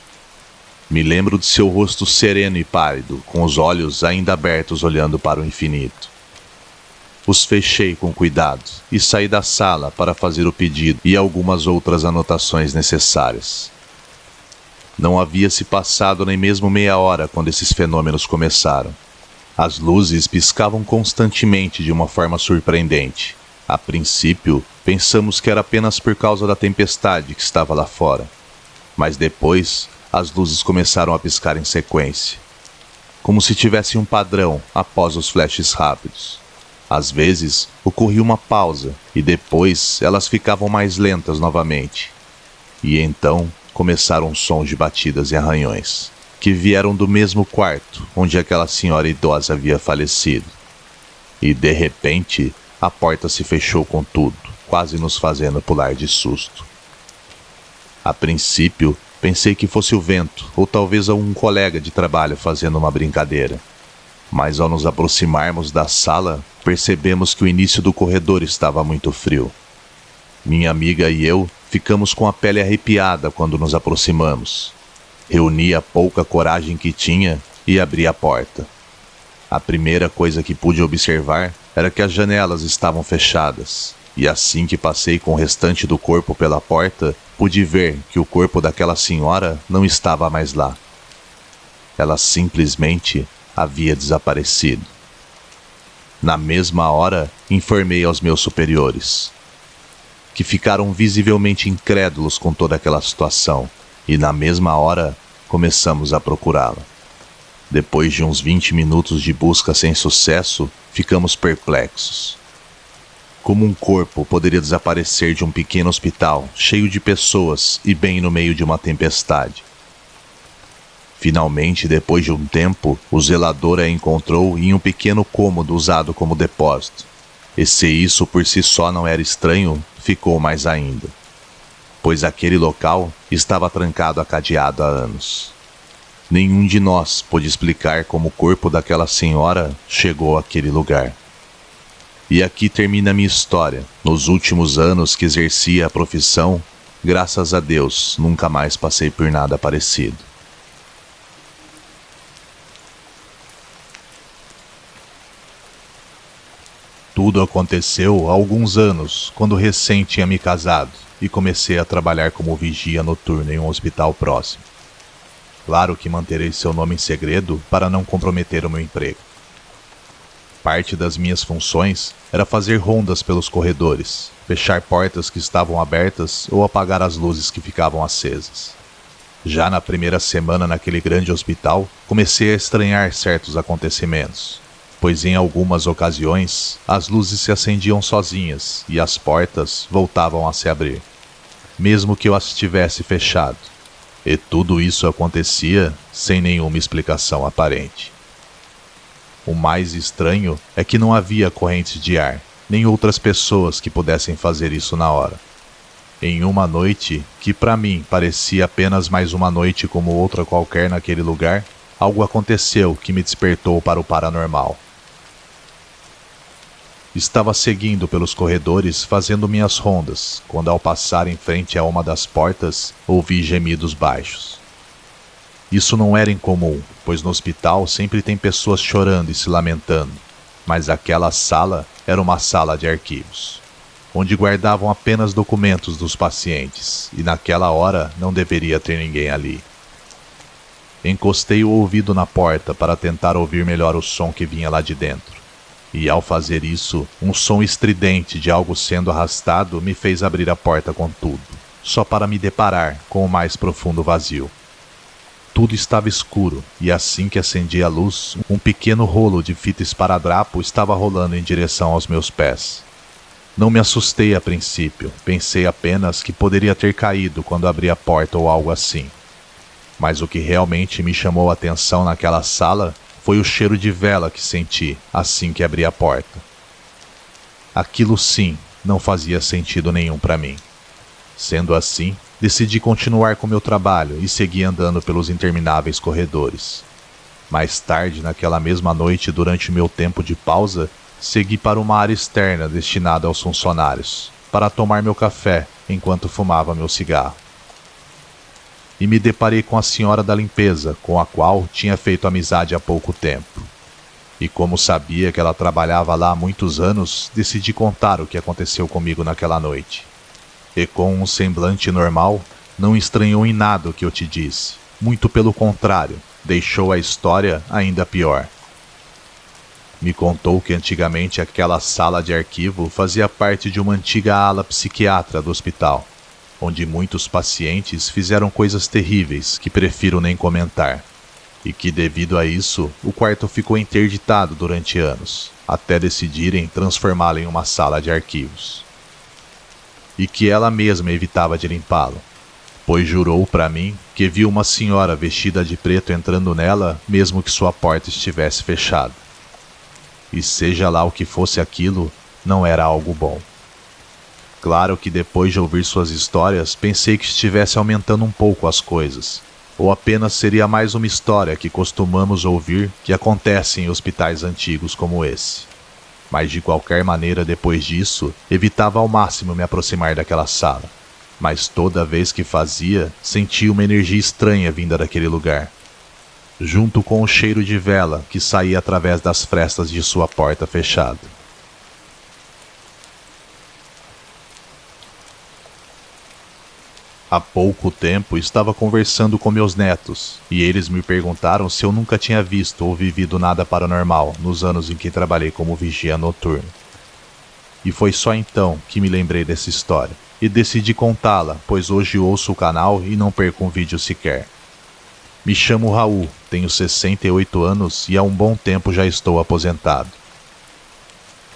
Me lembro de seu rosto sereno e pálido, com os olhos ainda abertos olhando para o infinito. Os fechei com cuidado e saí da sala para fazer o pedido e algumas outras anotações necessárias. Não havia se passado nem mesmo meia hora quando esses fenômenos começaram. As luzes piscavam constantemente de uma forma surpreendente. A princípio, pensamos que era apenas por causa da tempestade que estava lá fora. Mas depois, as luzes começaram a piscar em sequência, como se tivesse um padrão após os flashes rápidos. Às vezes, ocorria uma pausa e depois elas ficavam mais lentas novamente. E então começaram sons de batidas e arranhões, que vieram do mesmo quarto onde aquela senhora idosa havia falecido. E de repente, a porta se fechou com tudo, quase nos fazendo pular de susto. A princípio, pensei que fosse o vento, ou talvez um colega de trabalho fazendo uma brincadeira. Mas ao nos aproximarmos da sala, percebemos que o início do corredor estava muito frio. Minha amiga e eu ficamos com a pele arrepiada quando nos aproximamos. Reuni a pouca coragem que tinha e abri a porta. A primeira coisa que pude observar era que as janelas estavam fechadas, e assim que passei com o restante do corpo pela porta, pude ver que o corpo daquela senhora não estava mais lá. Ela simplesmente havia desaparecido. Na mesma hora, informei aos meus superiores, que ficaram visivelmente incrédulos com toda aquela situação, e na mesma hora começamos a procurá-la. Depois de uns 20 minutos de busca sem sucesso, ficamos perplexos. Como um corpo poderia desaparecer de um pequeno hospital cheio de pessoas e bem no meio de uma tempestade? Finalmente, depois de um tempo, o zelador a encontrou em um pequeno cômodo usado como depósito. E se isso por si só não era estranho, ficou mais ainda, pois aquele local estava trancado a cadeado há anos. Nenhum de nós pôde explicar como o corpo daquela senhora chegou àquele lugar. E aqui termina a minha história. Nos últimos anos que exercia a profissão, graças a Deus, nunca mais passei por nada parecido. Tudo aconteceu há alguns anos, quando recém tinha me casado e comecei a trabalhar como vigia noturno em um hospital próximo. Claro que manterei seu nome em segredo para não comprometer o meu emprego. Parte das minhas funções era fazer rondas pelos corredores, fechar portas que estavam abertas ou apagar as luzes que ficavam acesas. Já na primeira semana naquele grande hospital, comecei a estranhar certos acontecimentos, pois em algumas ocasiões as luzes se acendiam sozinhas e as portas voltavam a se abrir, mesmo que eu as tivesse fechado. E tudo isso acontecia sem nenhuma explicação aparente. O mais estranho é que não havia correntes de ar, nem outras pessoas que pudessem fazer isso na hora. Em uma noite, que para mim parecia apenas mais uma noite como outra qualquer naquele lugar, algo aconteceu que me despertou para o paranormal. Estava seguindo pelos corredores fazendo minhas rondas, quando ao passar em frente a uma das portas, ouvi gemidos baixos. Isso não era incomum, pois no hospital sempre tem pessoas chorando e se lamentando, mas aquela sala era uma sala de arquivos, onde guardavam apenas documentos dos pacientes, e naquela hora não deveria ter ninguém ali. Encostei o ouvido na porta para tentar ouvir melhor o som que vinha lá de dentro. E ao fazer isso, um som estridente de algo sendo arrastado me fez abrir a porta com tudo, só para me deparar com o mais profundo vazio. Tudo estava escuro, e assim que acendi a luz, um pequeno rolo de fita esparadrapo estava rolando em direção aos meus pés. Não me assustei a princípio, pensei apenas que poderia ter caído quando abri a porta ou algo assim. Mas o que realmente me chamou a atenção naquela sala foi o cheiro de vela que senti assim que abri a porta. Aquilo sim não fazia sentido nenhum para mim. Sendo assim, decidi continuar com meu trabalho e segui andando pelos intermináveis corredores. Mais tarde, naquela mesma noite, durante o meu tempo de pausa, segui para uma área externa destinada aos funcionários, para tomar meu café enquanto fumava meu cigarro. E me deparei com a senhora da limpeza, com a qual tinha feito amizade há pouco tempo. E como sabia que ela trabalhava lá há muitos anos, decidi contar o que aconteceu comigo naquela noite. E com um semblante normal, não estranhou em nada o que eu te disse. Muito pelo contrário, deixou a história ainda pior. Me contou que antigamente aquela sala de arquivo fazia parte de uma antiga ala psiquiátrica do hospital, onde muitos pacientes fizeram coisas terríveis que prefiro nem comentar. e que devido a isso, o quarto ficou interditado durante anos, até decidirem transformá-lo em uma sala de arquivos. E que ela mesma evitava de limpá-lo, pois jurou para mim que viu uma senhora vestida de preto entrando nela mesmo que sua porta estivesse fechada. E seja lá o que fosse aquilo, não era algo bom. Claro que depois de ouvir suas histórias, pensei que estivesse aumentando um pouco as coisas, ou apenas seria mais uma história que costumamos ouvir que acontece em hospitais antigos como esse. Mas de qualquer maneira, depois disso, evitava ao máximo me aproximar daquela sala. Mas toda vez que fazia, sentia uma energia estranha vinda daquele lugar, junto com o cheiro de vela que saía através das frestas de sua porta fechada. Há pouco tempo estava conversando com meus netos, e eles me perguntaram se eu nunca tinha visto ou vivido nada paranormal nos anos em que trabalhei como vigia noturno. E foi só então que me lembrei dessa história, e decidi contá-la, pois hoje ouço o canal e não perco um vídeo sequer. Me chamo Raul, tenho 68 anos e há um bom tempo já estou aposentado.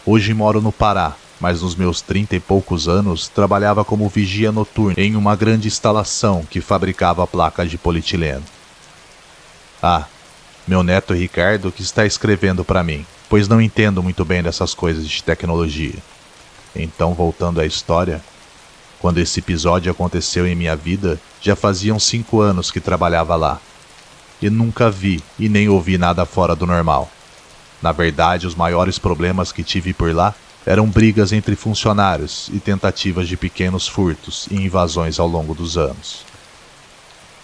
Hoje moro no Pará, mas nos meus 30 e poucos anos trabalhava como vigia noturno em uma grande instalação que fabricava placas de polietileno. Ah, meu neto Ricardo que está escrevendo para mim, pois não entendo muito bem dessas coisas de tecnologia. Então, voltando à história, quando esse episódio aconteceu em minha vida, já faziam 5 anos que trabalhava lá. E nunca vi e nem ouvi nada fora do normal. Na verdade, os maiores problemas que tive por lá eram brigas entre funcionários e tentativas de pequenos furtos e invasões ao longo dos anos.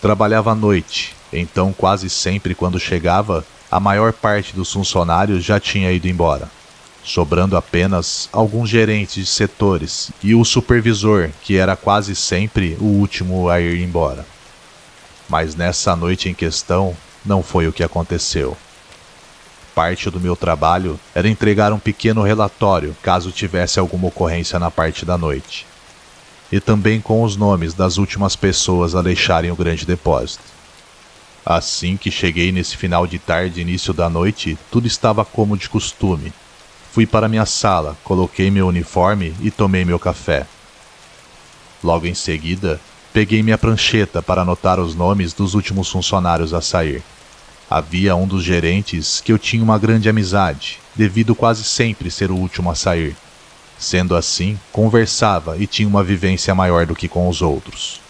Trabalhava à noite, então quase sempre quando chegava, a maior parte dos funcionários já tinha ido embora, sobrando apenas alguns gerentes de setores e o supervisor, que era quase sempre o último a ir embora. Mas nessa noite em questão, não foi o que aconteceu. Parte do meu trabalho era entregar um pequeno relatório caso tivesse alguma ocorrência na parte da noite, e também com os nomes das últimas pessoas a deixarem o grande depósito. Assim que cheguei nesse final de tarde e início da noite, tudo estava como de costume. Fui para minha sala, coloquei meu uniforme e tomei meu café. Logo em seguida, peguei minha prancheta para anotar os nomes dos últimos funcionários a sair. Havia um dos gerentes que eu tinha uma grande amizade, devido quase sempre ser o último a sair. Sendo assim, conversava e tinha uma vivência maior do que com os outros.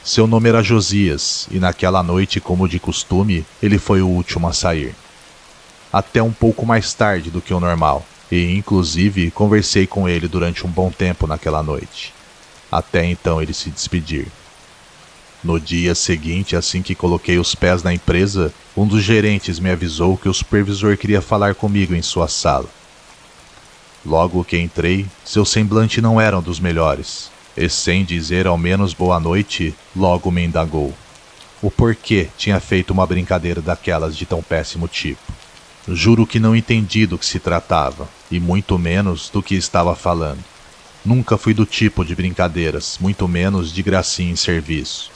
Seu nome era Josias, e naquela noite, como de costume, ele foi o último a sair. Até um pouco mais tarde do que o normal, e inclusive conversei com ele durante um bom tempo naquela noite, até então ele se despedir. No dia seguinte, assim que coloquei os pés na empresa, um dos gerentes me avisou que o supervisor queria falar comigo em sua sala. Logo que entrei, seu semblante não era um dos melhores, e sem dizer ao menos boa noite, logo me indagou o porquê tinha feito uma brincadeira daquelas de tão péssimo tipo. Juro que não entendi do que se tratava, e muito menos do que estava falando. Nunca fui do tipo de brincadeiras, muito menos de gracinha em serviço.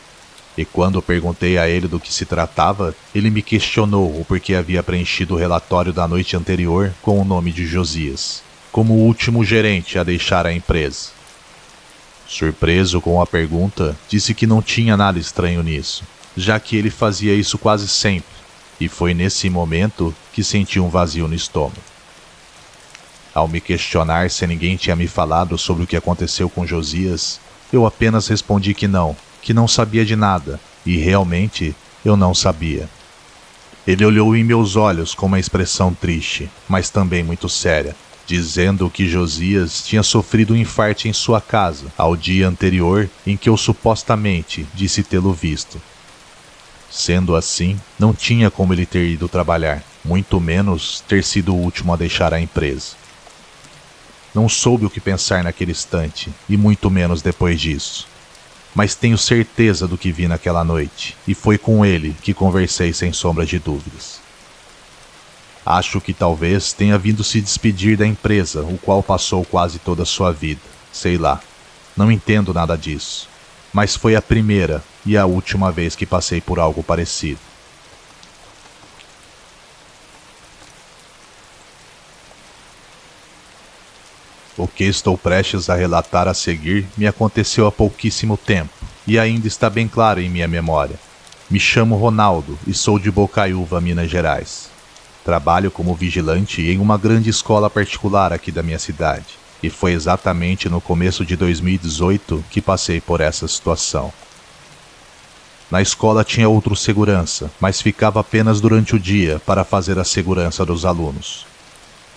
E quando perguntei a ele do que se tratava, ele me questionou o porquê havia preenchido o relatório da noite anterior com o nome de Josias, como o último gerente a deixar a empresa. Surpreso com a pergunta, disse que não tinha nada estranho nisso, já que ele fazia isso quase sempre, e foi nesse momento que senti um vazio no estômago. Ao me questionar se ninguém tinha me falado sobre o que aconteceu com Josias, eu apenas respondi que não sabia de nada, e realmente eu não sabia. Ele olhou em meus olhos com uma expressão triste, mas também muito séria, dizendo que Josias tinha sofrido um infarte em sua casa ao dia anterior em que eu supostamente disse tê-lo visto. Sendo assim, não tinha como ele ter ido trabalhar, muito menos ter sido o último a deixar a empresa. Não soube o que pensar naquele instante, e muito menos depois disso. Mas tenho certeza do que vi naquela noite, e foi com ele que conversei sem sombra de dúvidas. Acho que talvez tenha vindo se despedir da empresa, o qual passou quase toda a sua vida. Sei lá, não entendo nada disso. Mas foi a primeira e a última vez que passei por algo parecido. O que estou prestes a relatar a seguir me aconteceu há pouquíssimo tempo e ainda está bem claro em minha memória. Me chamo Ronaldo e sou de Bocaiúva, Minas Gerais. Trabalho como vigilante em uma grande escola particular aqui da minha cidade, e foi exatamente no começo de 2018 que passei por essa situação. Na escola tinha outro segurança, mas ficava apenas durante o dia para fazer a segurança dos alunos.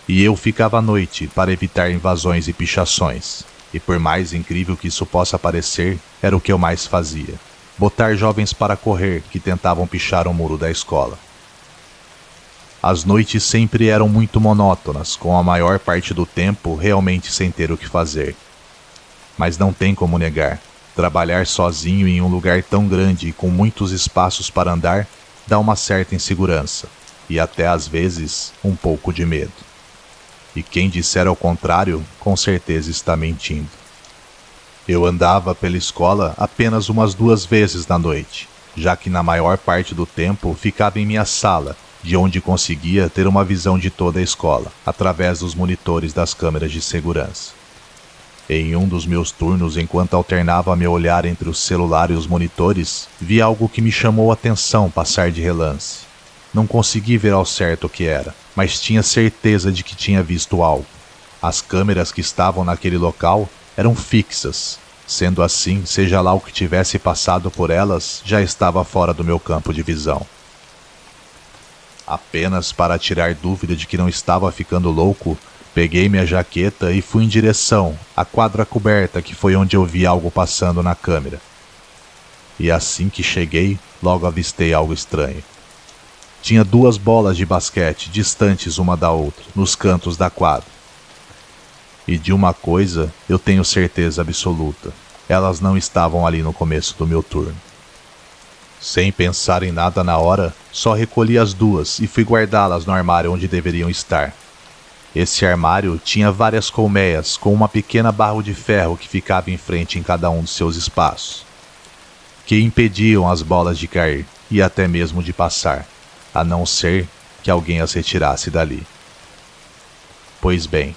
E eu ficava à noite para evitar invasões e pichações. E por mais incrível que isso possa parecer, era o que eu mais fazia: botar jovens para correr que tentavam pichar o muro da escola. As noites sempre eram muito monótonas, com a maior parte do tempo realmente sem ter o que fazer. Mas não tem como negar, trabalhar sozinho em um lugar tão grande e com muitos espaços para andar dá uma certa insegurança, e até às vezes um pouco de medo. E quem disser ao contrário, com certeza está mentindo. Eu andava pela escola apenas umas 2 vezes na noite, já que na maior parte do tempo ficava em minha sala, de onde conseguia ter uma visão de toda a escola, através dos monitores das câmeras de segurança. Em um dos meus turnos, enquanto alternava meu olhar entre o celular e os monitores, vi algo que me chamou a atenção passar de relance. Não consegui ver ao certo o que era, mas tinha certeza de que tinha visto algo. As câmeras que estavam naquele local eram fixas. Sendo assim, seja lá o que tivesse passado por elas, já estava fora do meu campo de visão. Apenas para tirar dúvida de que não estava ficando louco, peguei minha jaqueta e fui em direção à quadra coberta, que foi onde eu vi algo passando na câmera. E assim que cheguei, logo avistei algo estranho. Tinha 2 bolas de basquete distantes uma da outra, nos cantos da quadra. E de uma coisa eu tenho certeza absoluta: elas não estavam ali no começo do meu turno. Sem pensar em nada na hora, só recolhi as 2 e fui guardá-las no armário onde deveriam estar. Esse armário tinha várias colmeias com uma pequena barra de ferro que ficava em frente em cada um dos seus espaços, que impediam as bolas de cair e até mesmo de passar, a não ser que alguém as retirasse dali. Pois bem,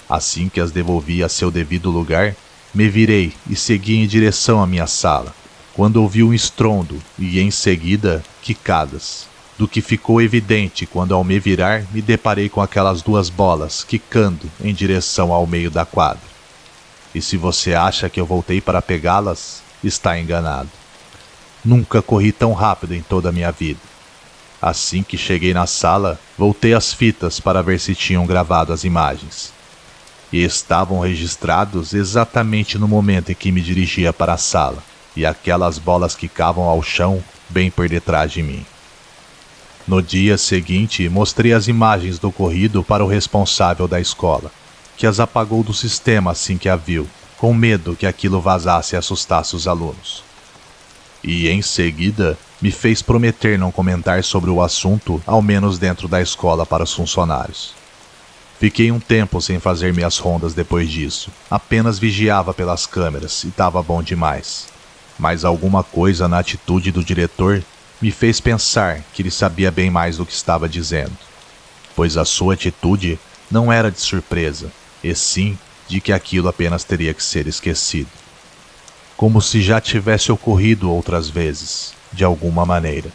assim que as devolvi a seu devido lugar, me virei e segui em direção à minha sala, quando ouvi um estrondo e, em seguida, quicadas, do que ficou evidente quando, ao me virar, me deparei com aquelas 2 bolas quicando em direção ao meio da quadra. E se você acha que eu voltei para pegá-las, está enganado. Nunca corri tão rápido em toda a minha vida. Assim que cheguei na sala, voltei as fitas para ver se tinham gravado as imagens. E estavam registrados exatamente no momento em que me dirigia para a sala, e aquelas bolas quicavam ao chão bem por detrás de mim. No dia seguinte, mostrei as imagens do ocorrido para o responsável da escola, que as apagou do sistema assim que a viu, com medo que aquilo vazasse e assustasse os alunos. E, em seguida, me fez prometer não comentar sobre o assunto, ao menos dentro da escola, para os funcionários. Fiquei um tempo sem fazer minhas rondas depois disso, apenas vigiava pelas câmeras e estava bom demais. Mas alguma coisa na atitude do diretor me fez pensar que ele sabia bem mais do que estava dizendo, pois a sua atitude não era de surpresa, e sim de que aquilo apenas teria que ser esquecido. Como se já tivesse ocorrido outras vezes, de alguma maneira.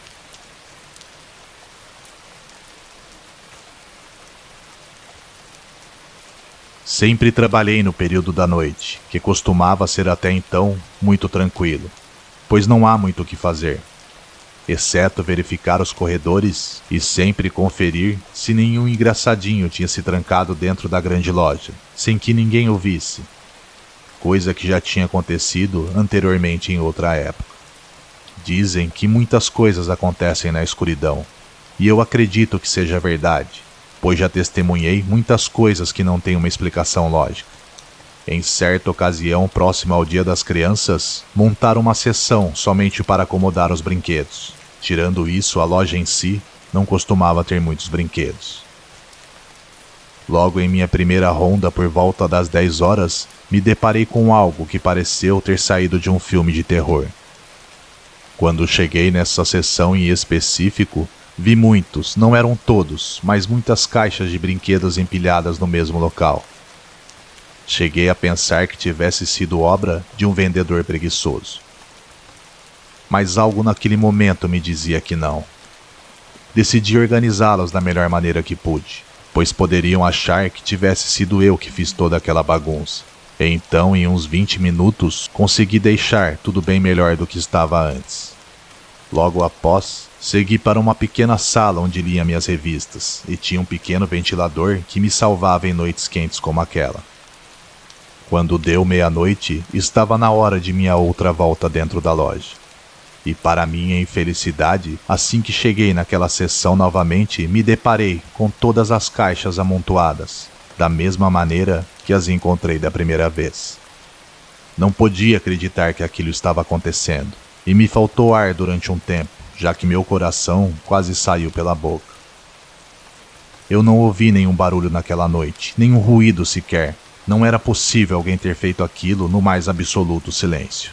Sempre trabalhei no período da noite, que costumava ser até então muito tranquilo, pois não há muito o que fazer, exceto verificar os corredores e sempre conferir se nenhum engraçadinho tinha se trancado dentro da grande loja, sem que ninguém o visse, coisa que já tinha acontecido anteriormente em outra época. Dizem que muitas coisas acontecem na escuridão, e eu acredito que seja verdade, pois já testemunhei muitas coisas que não têm uma explicação lógica. Em certa ocasião, próxima ao Dia das Crianças, montaram uma seção somente para acomodar os brinquedos. Tirando isso, a loja em si não costumava ter muitos brinquedos. Logo em minha primeira ronda, por volta das 10 horas, me deparei com algo que pareceu ter saído de um filme de terror. Quando cheguei nessa seção em específico, vi muitos, não eram todos, mas muitas caixas de brinquedos empilhadas no mesmo local. Cheguei a pensar que tivesse sido obra de um vendedor preguiçoso. Mas algo naquele momento me dizia que não. Decidi organizá-los da melhor maneira que pude, pois poderiam achar que tivesse sido eu que fiz toda aquela bagunça. E então, em uns 20 minutos, consegui deixar tudo bem melhor do que estava antes. Logo após, segui para uma pequena sala onde lia minhas revistas, e tinha um pequeno ventilador que me salvava em noites quentes como aquela. Quando deu meia-noite, estava na hora de minha outra volta dentro da loja. E para minha infelicidade, assim que cheguei naquela seção novamente, me deparei com todas as caixas amontoadas, da mesma maneira que as encontrei da primeira vez. Não podia acreditar que aquilo estava acontecendo, e me faltou ar durante um tempo, já que meu coração quase saiu pela boca. Eu não ouvi nenhum barulho naquela noite, nenhum ruído sequer. Não era possível alguém ter feito aquilo no mais absoluto silêncio.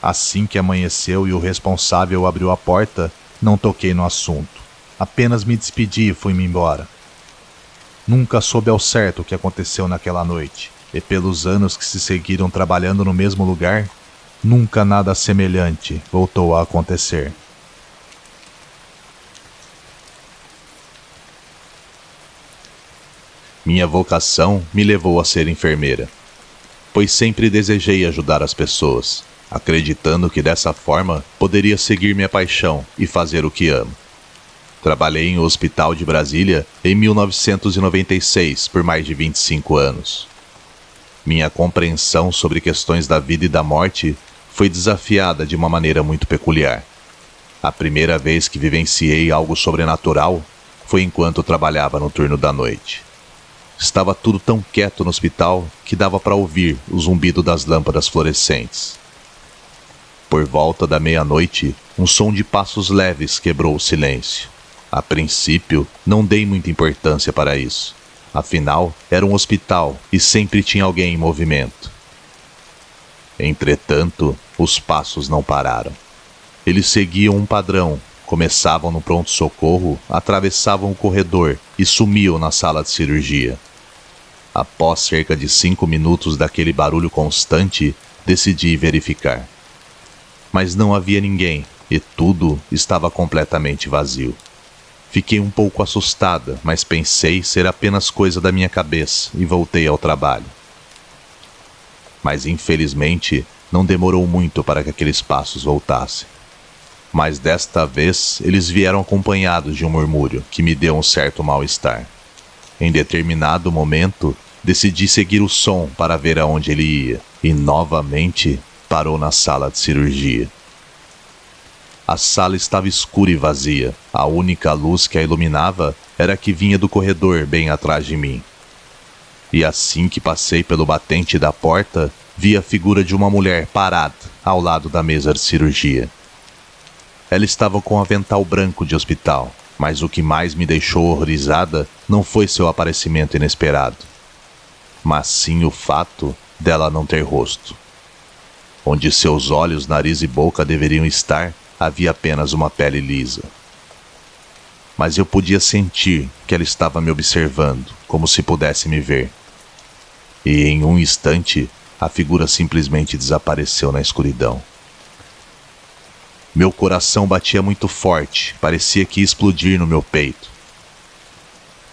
Assim que amanheceu e o responsável abriu a porta, não toquei no assunto. Apenas me despedi e fui-me embora. Nunca soube ao certo o que aconteceu naquela noite, e pelos anos que se seguiram trabalhando no mesmo lugar, nunca nada semelhante voltou a acontecer. Minha vocação me levou a ser enfermeira, pois sempre desejei ajudar as pessoas, acreditando que dessa forma poderia seguir minha paixão e fazer o que amo. Trabalhei em um hospital de Brasília em 1996 por mais de 25 anos. Minha compreensão sobre questões da vida e da morte foi desafiada de uma maneira muito peculiar. A primeira vez que vivenciei algo sobrenatural foi enquanto trabalhava no turno da noite. Estava tudo tão quieto no hospital que dava para ouvir o zumbido das lâmpadas fluorescentes. Por volta da meia-noite, um som de passos leves quebrou o silêncio. A princípio, não dei muita importância para isso. Afinal, era um hospital e sempre tinha alguém em movimento. Entretanto, os passos não pararam. Eles seguiam um padrão, começavam no pronto-socorro, atravessavam o corredor e sumiam na sala de cirurgia. Após cerca de 5 minutos daquele barulho constante, decidi verificar. Mas não havia ninguém e tudo estava completamente vazio. Fiquei um pouco assustada, mas pensei ser apenas coisa da minha cabeça e voltei ao trabalho. Mas infelizmente, não demorou muito para que aqueles passos voltassem. Mas desta vez, eles vieram acompanhados de um murmúrio que me deu um certo mal-estar. Em determinado momento, decidi seguir o som para ver aonde ele ia, e novamente parou na sala de cirurgia. A sala estava escura e vazia. A única luz que a iluminava era a que vinha do corredor bem atrás de mim. E assim que passei pelo batente da porta, vi a figura de uma mulher parada ao lado da mesa de cirurgia. Ela estava com um avental branco de hospital, mas o que mais me deixou horrorizada não foi seu aparecimento inesperado, mas sim o fato dela não ter rosto. Onde seus olhos, nariz e boca deveriam estar, havia apenas uma pele lisa. Mas eu podia sentir que ela estava me observando, como se pudesse me ver. E em um instante, a figura simplesmente desapareceu na escuridão. Meu coração batia muito forte, parecia que ia explodir no meu peito.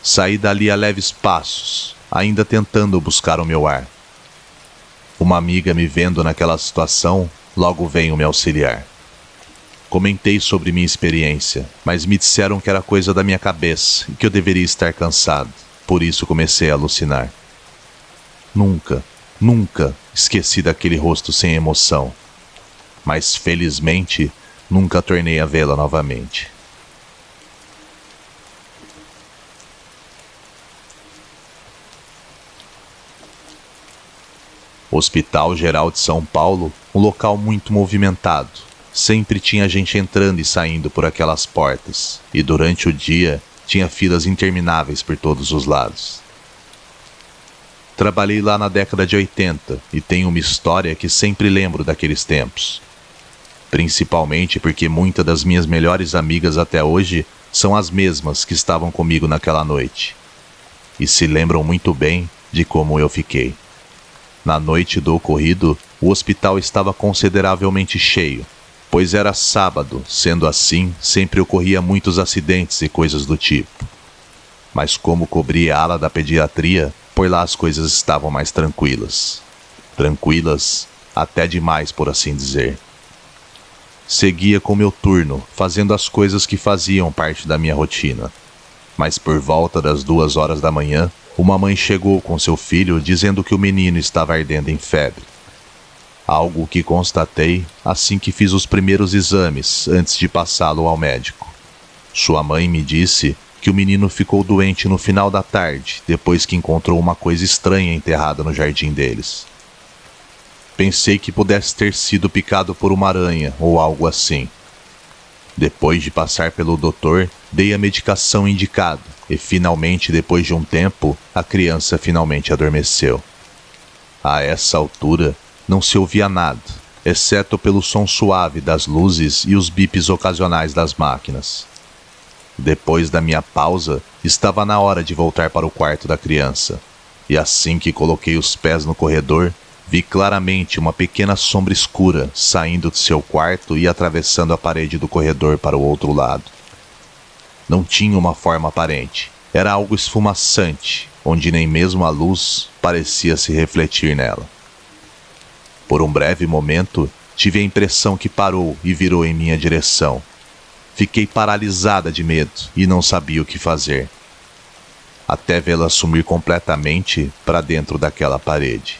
Saí dali a leves passos, ainda tentando buscar o meu ar. Uma amiga me vendo naquela situação, logo veio me auxiliar. Comentei sobre minha experiência, mas me disseram que era coisa da minha cabeça e que eu deveria estar cansado. Por isso comecei a alucinar. Nunca esqueci daquele rosto sem emoção. Mas felizmente, nunca tornei a vê-la novamente. Hospital Geral de São Paulo, um local muito movimentado. Sempre tinha gente entrando e saindo por aquelas portas, e durante o dia tinha filas intermináveis por todos os lados. Trabalhei lá na década de 80 e tenho uma história que sempre lembro daqueles tempos. Principalmente porque muitas das minhas melhores amigas até hoje são as mesmas que estavam comigo naquela noite. E se lembram muito bem de como eu fiquei. Na noite do ocorrido, o hospital estava consideravelmente cheio, pois era sábado, sendo assim, sempre ocorria muitos acidentes e coisas do tipo. Mas como cobri a ala da pediatria, por lá as coisas estavam mais tranquilas. Tranquilas, até demais, por assim dizer. Seguia com meu turno, fazendo as coisas que faziam parte da minha rotina. Mas por volta das 2 horas da manhã, uma mãe chegou com seu filho dizendo que o menino estava ardendo em febre. Algo que constatei assim que fiz os primeiros exames antes de passá-lo ao médico. Sua mãe me disse que o menino ficou doente no final da tarde, depois que encontrou uma coisa estranha enterrada no jardim deles. Pensei que pudesse ter sido picado por uma aranha ou algo assim. Depois de passar pelo doutor, dei a medicação indicada e finalmente, depois de um tempo, a criança finalmente adormeceu. A essa altura, não se ouvia nada, exceto pelo som suave das luzes e os bips ocasionais das máquinas. Depois da minha pausa, estava na hora de voltar para o quarto da criança, e assim que coloquei os pés no corredor, vi claramente uma pequena sombra escura saindo de seu quarto e atravessando a parede do corredor para o outro lado. Não tinha uma forma aparente, era algo esfumaçante, onde nem mesmo a luz parecia se refletir nela. Por um breve momento, tive a impressão que parou e virou em minha direção. Fiquei paralisada de medo e não sabia o que fazer, até vê-la sumir completamente para dentro daquela parede.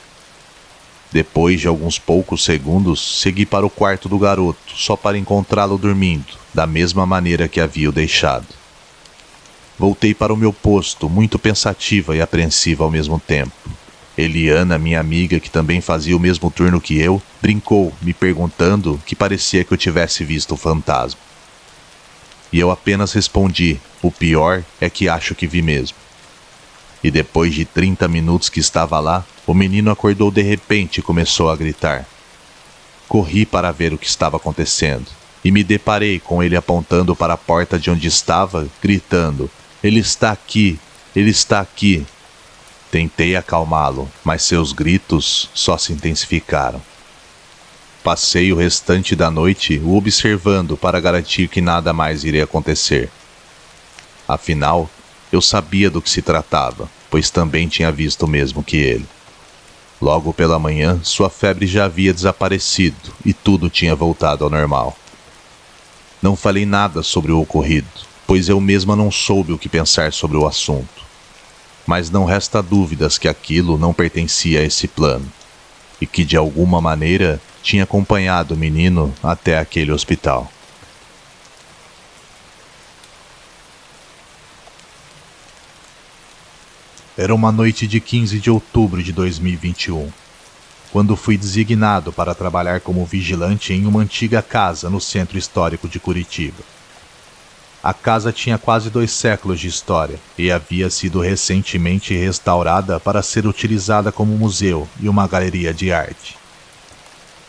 Depois de alguns poucos segundos, segui para o quarto do garoto, só para encontrá-lo dormindo, da mesma maneira que havia o deixado. Voltei para o meu posto, muito pensativa e apreensiva ao mesmo tempo. Eliana, minha amiga, que também fazia o mesmo turno que eu, brincou, me perguntando que parecia que eu tivesse visto o fantasma. E eu apenas respondi, o pior é que acho que vi mesmo. E depois de 30 minutos que estava lá, o menino acordou de repente e começou a gritar. Corri para ver o que estava acontecendo, e me deparei com ele apontando para a porta de onde estava, gritando, "Ele está aqui! Ele está aqui!" Tentei acalmá-lo, mas seus gritos só se intensificaram. Passei o restante da noite o observando para garantir que nada mais iria acontecer. Afinal, eu sabia do que se tratava, pois também tinha visto o mesmo que ele. Logo pela manhã, sua febre já havia desaparecido e tudo tinha voltado ao normal. Não falei nada sobre o ocorrido, pois eu mesma não soube o que pensar sobre o assunto. Mas não resta dúvidas que aquilo não pertencia a esse plano, e que de alguma maneira tinha acompanhado o menino até aquele hospital. Era uma noite de 15 de outubro de 2021, quando fui designado para trabalhar como vigilante em uma antiga casa no centro histórico de Curitiba. A casa tinha quase 2 séculos de história e havia sido recentemente restaurada para ser utilizada como museu e uma galeria de arte.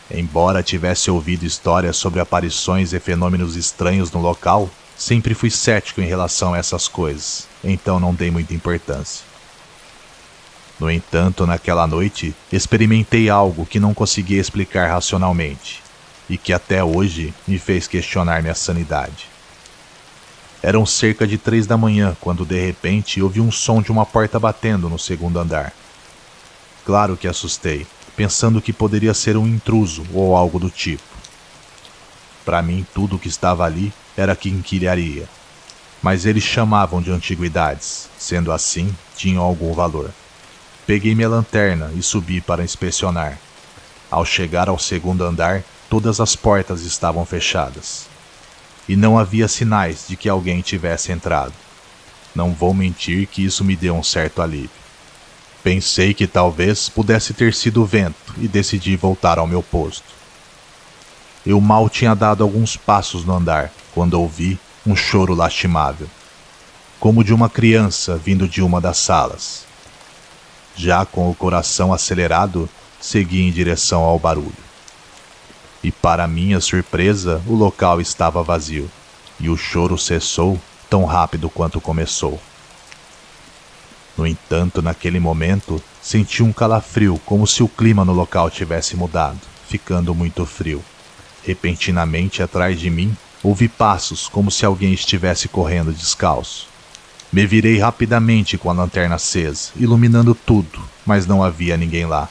Embora tivesse ouvido histórias sobre aparições e fenômenos estranhos no local, sempre fui cético em relação a essas coisas, então não dei muita importância. No entanto, naquela noite, experimentei algo que não conseguia explicar racionalmente, e que até hoje me fez questionar minha sanidade. Eram cerca de 3 da manhã, quando de repente ouvi um som de uma porta batendo no segundo andar. Claro que assustei, pensando que poderia ser um intruso ou algo do tipo. Para mim, tudo o que estava ali era quinquilharia, mas eles chamavam de antiguidades, sendo assim, tinham algum valor. Peguei minha lanterna e subi para inspecionar. Ao chegar ao segundo andar, todas as portas estavam fechadas. E não havia sinais de que alguém tivesse entrado. Não vou mentir que isso me deu um certo alívio. Pensei que talvez pudesse ter sido o vento e decidi voltar ao meu posto. Eu mal tinha dado alguns passos no andar, quando ouvi um choro lastimável, como de uma criança vindo de uma das salas. Já com o coração acelerado, segui em direção ao barulho. E para minha surpresa, o local estava vazio, e o choro cessou tão rápido quanto começou. No entanto, naquele momento, senti um calafrio como se o clima no local tivesse mudado, ficando muito frio. Repentinamente, atrás de mim, ouvi passos como se alguém estivesse correndo descalço. Me virei rapidamente com a lanterna acesa, iluminando tudo, mas não havia ninguém lá.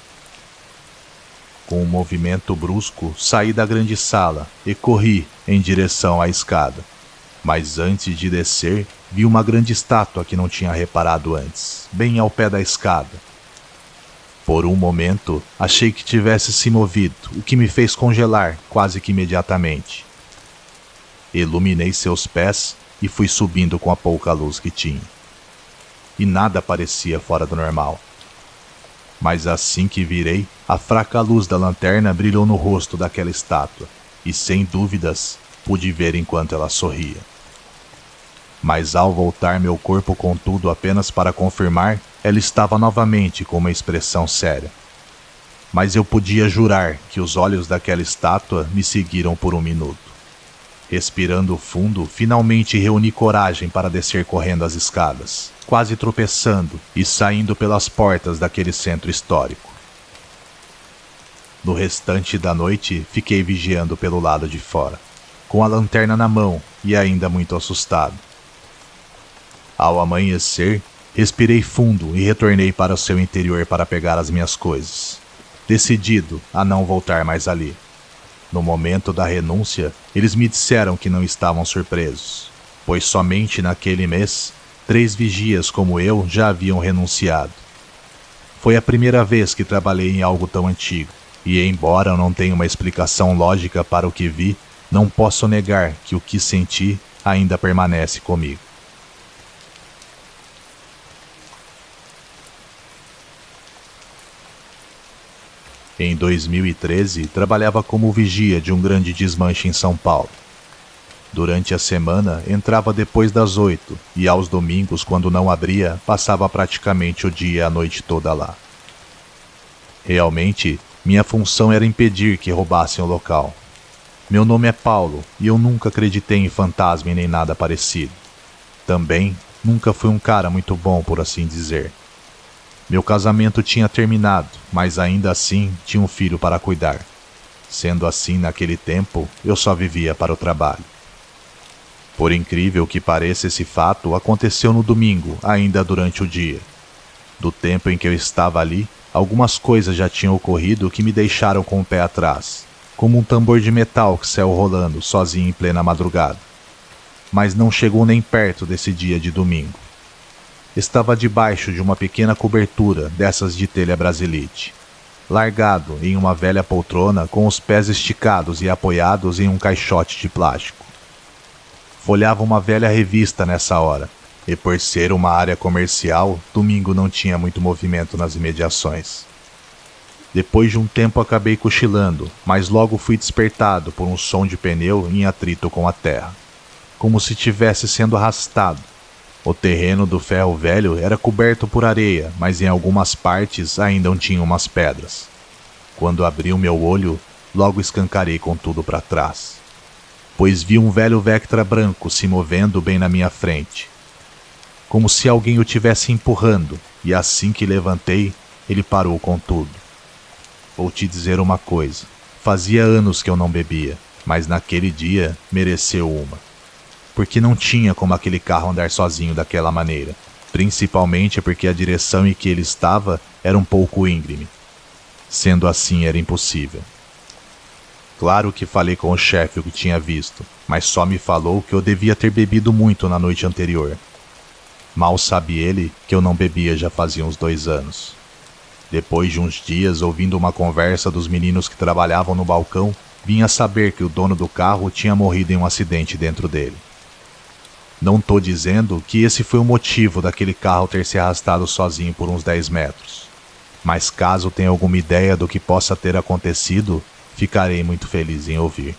Com um movimento brusco, saí da grande sala e corri em direção à escada. Mas antes de descer, vi uma grande estátua que não tinha reparado antes, bem ao pé da escada. Por um momento, achei que tivesse se movido, o que me fez congelar quase que imediatamente. Iluminei seus pés e fui subindo com a pouca luz que tinha. E nada parecia fora do normal. Mas assim que virei, a fraca luz da lanterna brilhou no rosto daquela estátua, e sem dúvidas, pude ver enquanto ela sorria. Mas ao voltar meu corpo contudo apenas para confirmar, ela estava novamente com uma expressão séria. Mas eu podia jurar que os olhos daquela estátua me seguiram por um minuto. Respirando fundo, finalmente reuni coragem para descer correndo as escadas, quase tropeçando e saindo pelas portas daquele centro histórico. No restante da noite, fiquei vigiando pelo lado de fora, com a lanterna na mão e ainda muito assustado. Ao amanhecer, respirei fundo e retornei para o seu interior para pegar as minhas coisas, decidido a não voltar mais ali. No momento da renúncia, eles me disseram que não estavam surpresos, pois somente naquele mês, 3 vigias como eu já haviam renunciado. Foi a primeira vez que trabalhei em algo tão antigo, e embora eu não tenha uma explicação lógica para o que vi, não posso negar que o que senti ainda permanece comigo. Em 2013, trabalhava como vigia de um grande desmanche em São Paulo. Durante a semana, entrava depois das 8 e aos domingos, quando não abria, passava praticamente o dia e a noite toda lá. Realmente, minha função era impedir que roubassem o local. Meu nome é Paulo e eu nunca acreditei em fantasma e nem nada parecido. Também, nunca fui um cara muito bom, por assim dizer. Meu casamento tinha terminado, mas ainda assim tinha um filho para cuidar. Sendo assim, naquele tempo, eu só vivia para o trabalho. Por incrível que pareça, esse fato aconteceu no domingo, ainda durante o dia. Do tempo em que eu estava ali, algumas coisas já tinham ocorrido que me deixaram com o pé atrás, como um tambor de metal que saiu rolando sozinho em plena madrugada. Mas não chegou nem perto desse dia de domingo. Estava debaixo de uma pequena cobertura dessas de telha brasilite, largado em uma velha poltrona com os pés esticados e apoiados em um caixote de plástico. Folhava uma velha revista nessa hora, e por ser uma área comercial, domingo não tinha muito movimento nas imediações. Depois de um tempo acabei cochilando, mas logo fui despertado por um som de pneu em atrito com a terra, como se estivesse sendo arrastado. O terreno do ferro velho era coberto por areia, mas em algumas partes ainda tinha umas pedras. Quando abri o meu olho, logo escancarei com tudo para trás, pois vi um velho Vectra branco se movendo bem na minha frente, como se alguém o tivesse empurrando, e assim que levantei, ele parou com tudo. Vou te dizer uma coisa, fazia anos que eu não bebia, mas naquele dia mereceu uma. Porque não tinha como aquele carro andar sozinho daquela maneira, principalmente porque a direção em que ele estava era um pouco íngreme. Sendo assim, era impossível. Claro que falei com o chefe o que tinha visto, mas só me falou que eu devia ter bebido muito na noite anterior. Mal sabe ele que eu não bebia já fazia uns 2 anos. Depois de uns dias, ouvindo uma conversa dos meninos que trabalhavam no balcão, vim a saber que o dono do carro tinha morrido em um acidente dentro dele. Não tô dizendo que esse foi o motivo daquele carro ter se arrastado sozinho por uns 10 metros. Mas caso tenha alguma ideia do que possa ter acontecido, ficarei muito feliz em ouvir.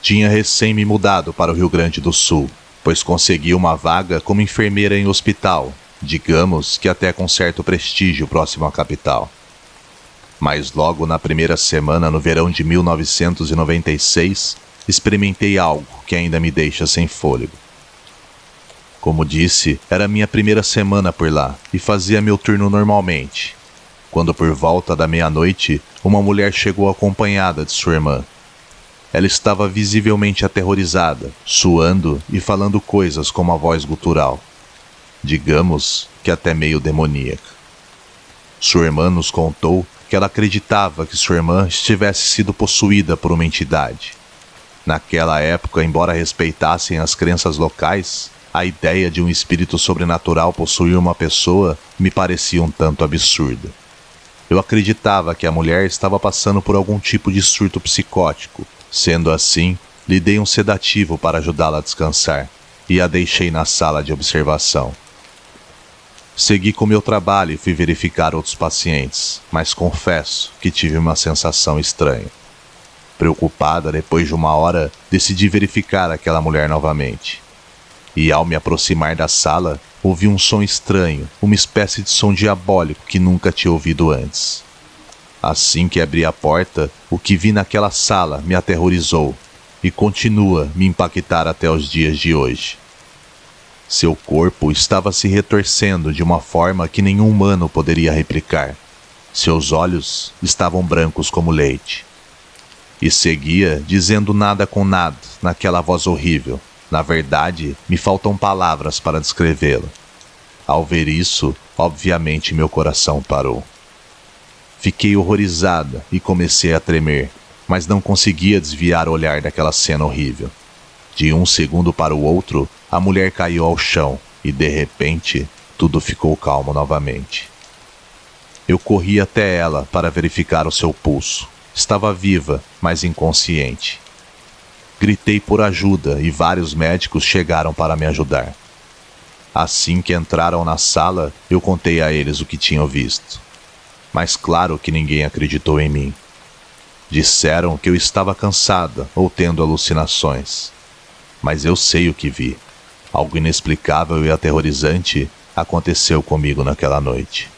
Tinha recém me mudado para o Rio Grande do Sul, pois consegui uma vaga como enfermeira em hospital, digamos que até com certo prestígio próximo à capital. Mas logo na primeira semana no verão de 1996, experimentei algo que ainda me deixa sem fôlego. Como disse, era minha primeira semana por lá e fazia meu turno normalmente, quando por volta da meia-noite, uma mulher chegou acompanhada de sua irmã. Ela estava visivelmente aterrorizada, suando e falando coisas com uma voz gutural, digamos que até meio demoníaca. Sua irmã nos contou que ela acreditava que sua irmã estivesse sido possuída por uma entidade. Naquela época, embora respeitassem as crenças locais, a ideia de um espírito sobrenatural possuir uma pessoa me parecia um tanto absurda. Eu acreditava que a mulher estava passando por algum tipo de surto psicótico. Sendo assim, lhe dei um sedativo para ajudá-la a descansar e a deixei na sala de observação. Segui com meu trabalho e fui verificar outros pacientes, mas confesso que tive uma sensação estranha. Preocupada, depois de uma hora, decidi verificar aquela mulher novamente. E ao me aproximar da sala, ouvi um som estranho, uma espécie de som diabólico que nunca tinha ouvido antes. Assim que abri a porta, o que vi naquela sala me aterrorizou e continua a me impactar até os dias de hoje. Seu corpo estava se retorcendo de uma forma que nenhum humano poderia replicar. Seus olhos estavam brancos como leite. E seguia dizendo nada com nada naquela voz horrível. Na verdade, me faltam palavras para descrevê-la. Ao ver isso, obviamente meu coração parou. Fiquei horrorizada e comecei a tremer, mas não conseguia desviar o olhar daquela cena horrível. De um segundo para o outro, a mulher caiu ao chão e, de repente, tudo ficou calmo novamente. Eu corri até ela para verificar o seu pulso. Estava viva, mas inconsciente. Gritei por ajuda e vários médicos chegaram para me ajudar. Assim que entraram na sala, eu contei a eles o que tinham visto. Mas claro que ninguém acreditou em mim. Disseram que eu estava cansada ou tendo alucinações. Mas eu sei o que vi. Algo inexplicável e aterrorizante aconteceu comigo naquela noite.